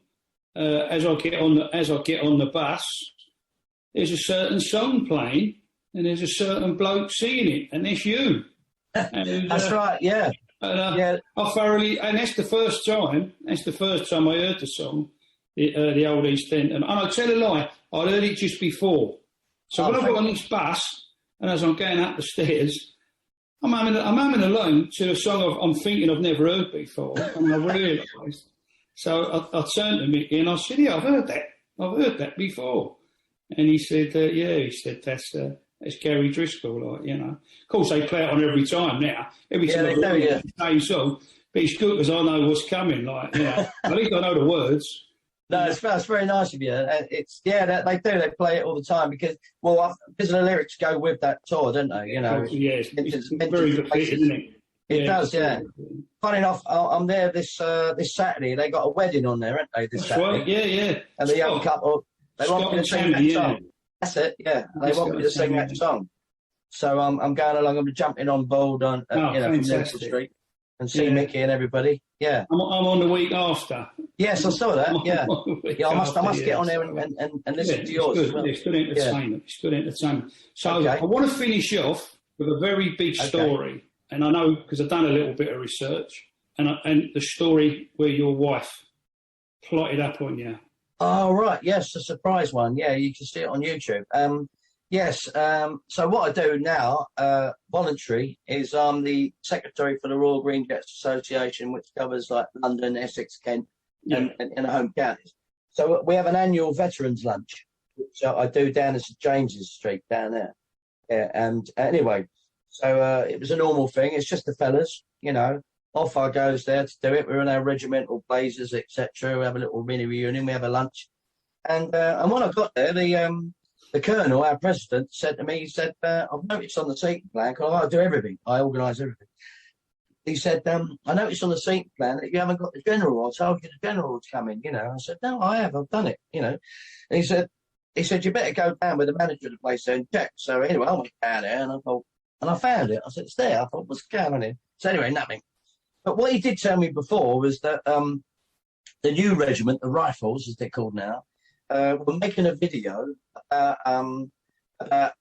as I get on the bus, there's a certain song playing, and there's a certain bloke singing it, and it's you. And, that's right. Yeah. And, yeah. I thoroughly, and that's the first time I heard the song, the old East End. And I tell a lie, I'd heard it just before. So when I got on this bus, and as I'm going up the stairs, I'm humming along to a song I'm thinking I've never heard before, and I realised. So I turned to Mickey and I said, yeah, I've heard that before. And he said, yeah, that's Gary Driscoll, Of course, they play it on every time now. Every time I hear the same song, but it's good because I know what's coming, at least I know the words. No, it's very nice of you. They do. They play it all the time because the lyrics go with that tour, don't they? Yeah, it's very good, isn't it? It does, yeah. Funny enough, I'm there this Saturday. They got a wedding on there, haven't they? This Saturday. Right, yeah. And the young couple, they want me to sing that song. That's it, yeah. They want me to sing that song. So I'm going along. I'm jumping on board on, from Liverpool Street and see Mickey and everybody. Yeah. I'm on the week after. Yes, I saw that. Yeah. I must get on there and listen to yours. It's good. It's good entertainment. It's good entertainment. So I want to finish off with a very big story. Okay. And I know because I've done a little bit of research, and the story where your wife plotted up on you. Oh, right. Yes, a surprise one. Yeah, you can see it on YouTube. Yes. So what I do now, voluntary, is I'm the secretary for the Royal Green Jets Association, which covers like London, Essex, Kent, and the home counties. So we have an annual veterans lunch, which I do down at St James's Street down there. Yeah. And anyway. So it was a normal thing. It's just the fellas, Off I goes there to do it. We're in our regimental blazers, etc. We have a little mini reunion. We have a lunch, and when I got there, the colonel, our president, said to me, he said, "I've noticed on the seating plan, because I do everything. I organise everything." He said, "I noticed on the seating plan that you haven't got the general. I told you the general to come in. I said, "No, I have. I've done it." And he said, "You better go down with the manager of the place there and check." So anyway, I went down there, and I thought. And I found it. I said, it's there. I thought, what's going on here? So anyway, nothing. But what he did tell me before was that the new regiment, the Rifles, as they're called now, were making a video about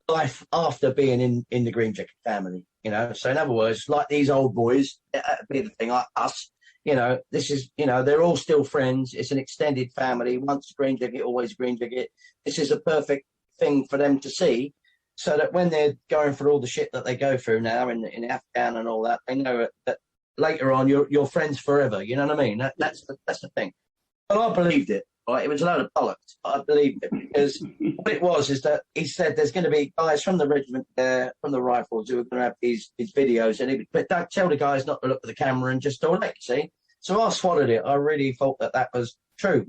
life after being in the Green Jacket family, So in other words, like these old boys, that'd be the thing, like us, this is, they're all still friends. It's an extended family. Once a Green Jacket, always a Green Jacket. This is a perfect thing for them to see. So that when they're going through all the shit that they go through now in Afghan and all that, they know that later on you're friends forever. You know what I mean? That's the thing. Well, I believed it. Right? It was a load of bollocks. I believed it because what it was is that he said there's going to be guys from the regiment there, from the rifles, who are going to have these videos, but don't tell the guys not to look at the camera and just all that. See, so I swallowed it. I really thought that was true.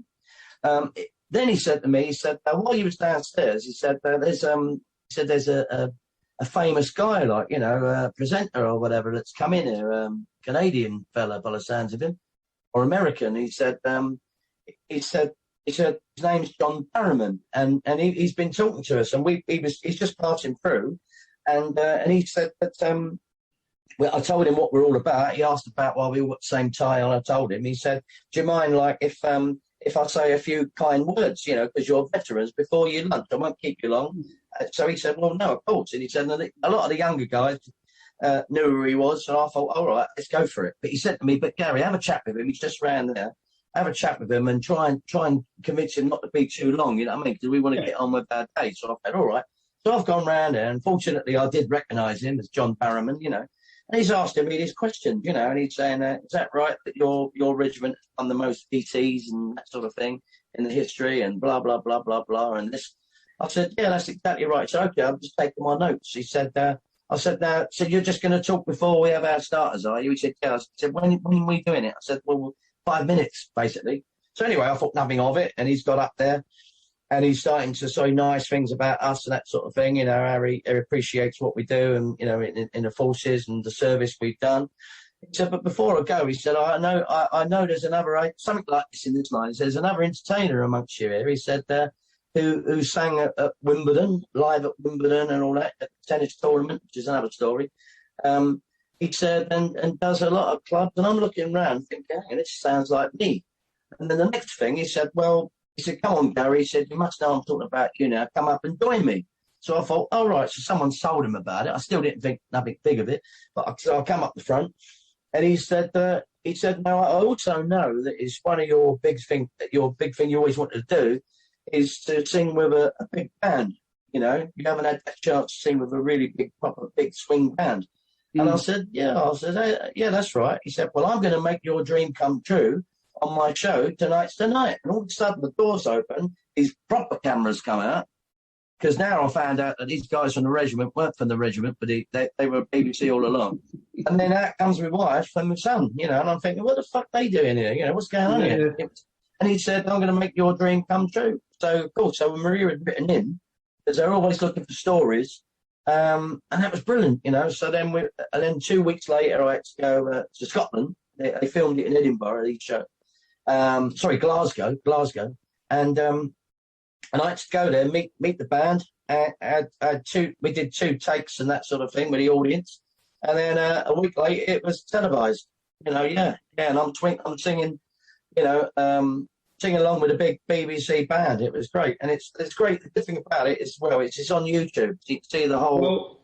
Then he said to me, he said, while he was downstairs, he said, there's a famous guy, like, you know, a presenter or whatever that's come in here, Canadian fella by the sounds of him, or American. He said his name's John Barrowman, and he's been talking to us, and he's just passing through, and he said that well, I told him what we're all about. He asked about why we all got the same tie on. I told him. He said, "Do you mind, like, if I say a few kind words, you know, because you're veterans, before your lunch? I won't keep you long." So he said, "Well, no, of course." And he said, a lot of the younger guys knew who he was, so I thought, all right, let's go for it. But he said to me, "But Gary, have a chat with him. He's just round there. Have a chat with him and try and convince him not to be too long, you know what I mean? Because we want to get on with our day." So I said, all right. So I've gone round there, and fortunately I did recognise him as John Barrowman, you know. And he's asking me these questions, you know, and he's saying, "Is that right that your regiment has done the most PTs and that sort of thing in the history and blah, blah, blah, blah, blah." And this, I said, "Yeah, that's exactly right." So, okay, I'm just taking my notes. He said, I said, "Now, so you're just going to talk before we have our starters, are you?" He said, "Yeah." I said, when are we doing it?" I said, "Well, 5 minutes, basically." So anyway, I thought nothing of it, and he's got up there, and he's starting to say nice things about us and that sort of thing, you know, how he appreciates what we do, and, you know, in the forces and the service we've done. He said, "But before I go," he said, I know there's another, something like this in this line. He says, "There's another entertainer amongst you here." He said, who sang at Wimbledon, live at Wimbledon and all that, at the tennis tournament, which is another story. He said, and does a lot of clubs. And I'm looking around thinking, "Hey, this sounds like me." And then the next thing, he said, he said, "Come on, Gary." He said, "You must know I'm talking about you now. Come up and join me." So I thought, all right, so someone told him about it. I still didn't think nothing big of it. But so I come up the front, and he said, "Now I also know that it's one of your big thing you always wanted to do is to sing with a big band. You know, you haven't had that chance to sing with a really proper big swing band." And I said, "Yeah." I said, "Hey, yeah, that's right." He said, "Well, I'm going to make your dream come true on my show. Tonight's the night." And all of a sudden the doors open, these proper cameras come out, because now I found out that these guys from the regiment weren't from the regiment, but they were BBC all along. And then out comes my wife and my son, you know, and I'm thinking, what the fuck are they doing here? You know, what's going on here? And he said, "I'm going to make your dream come true." So, of course, so Maria had written in, because they're always looking for stories. And that was brilliant, you know. So then 2 weeks later, I had to go to Scotland. They filmed it in Edinburgh, each show. Glasgow. And I had to go there, meet the band. We did 2 takes and that sort of thing with the audience. And then a week later, it was televised. You know, yeah. And I'm singing, you know, singing along with a big BBC band. It was great, and it's great. The good thing about it is, well, it's on YouTube. So you can see the whole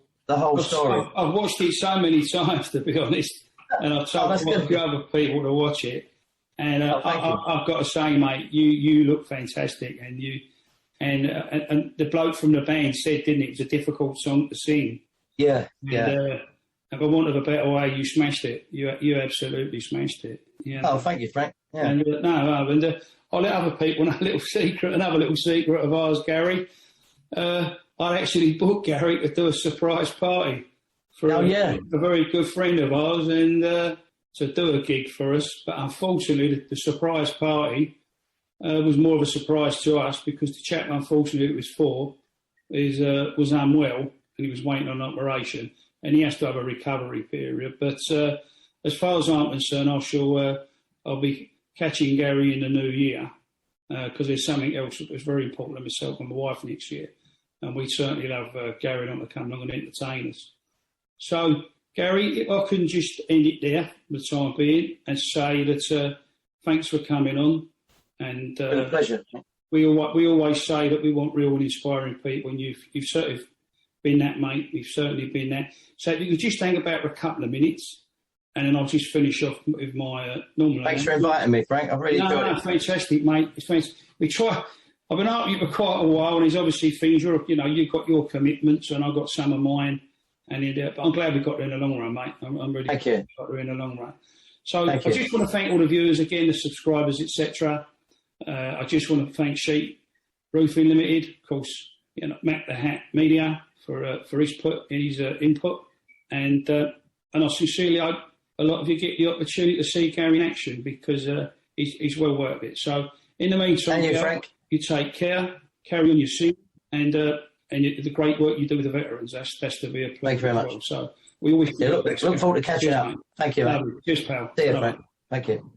story. I've watched it so many times, to be honest, and I've told a few other people to watch it. And I've got to say, mate, you look fantastic, and the bloke from the band said, didn't it? It's a difficult song to sing. Yeah, And for want of a better way, you smashed it. You absolutely smashed it. Yeah. Oh, thank you, Frank. Yeah. And I'll let other people know another little secret of ours, Gary. I actually booked Gary to do a surprise party for a very good friend of ours, and to do a gig for us. But unfortunately, the surprise party was more of a surprise to us, because the chap, unfortunately, it was for was unwell, and he was waiting on an operation, and he has to have a recovery period. But as far as I'm concerned, I'll be catching Gary in the new year, because there's something else that's very important to myself and my wife next year, and we'd certainly love Gary on to come along and entertain us. So, Gary, if I can just end it there for the time being, and say that thanks for coming on. And it's been a pleasure. We always say that we want real and inspiring people, and you've sort of been that, mate. You've certainly been that. So if you could just hang about for a couple of minutes, and then I'll just finish off with my normal. Thanks for inviting me, Frank. I've really enjoyed it. Fantastic, mate. It's fantastic. I've been out with you for quite a while, and there's obviously things you've got your commitments, and I've got some of mine. And but I'm glad we got there in the long run, mate. I'm really glad we got there in the long run. So I just want to thank all the viewers again, the subscribers, etc. I just want to thank Sheep Roofing Limited, of course, Mac the Hat Media for his input, and I sincerely hope a lot of you get the opportunity to see Gary in action, because he's well worth it. So in the meantime, and you, Frank, you take care, carry on your sing, and the great work you do with the veterans. That's to be applauded. Thank you very much. Well. So we always look forward to catching up. Thank you, mate. Cheers, pal. See you, Frank. Thank you.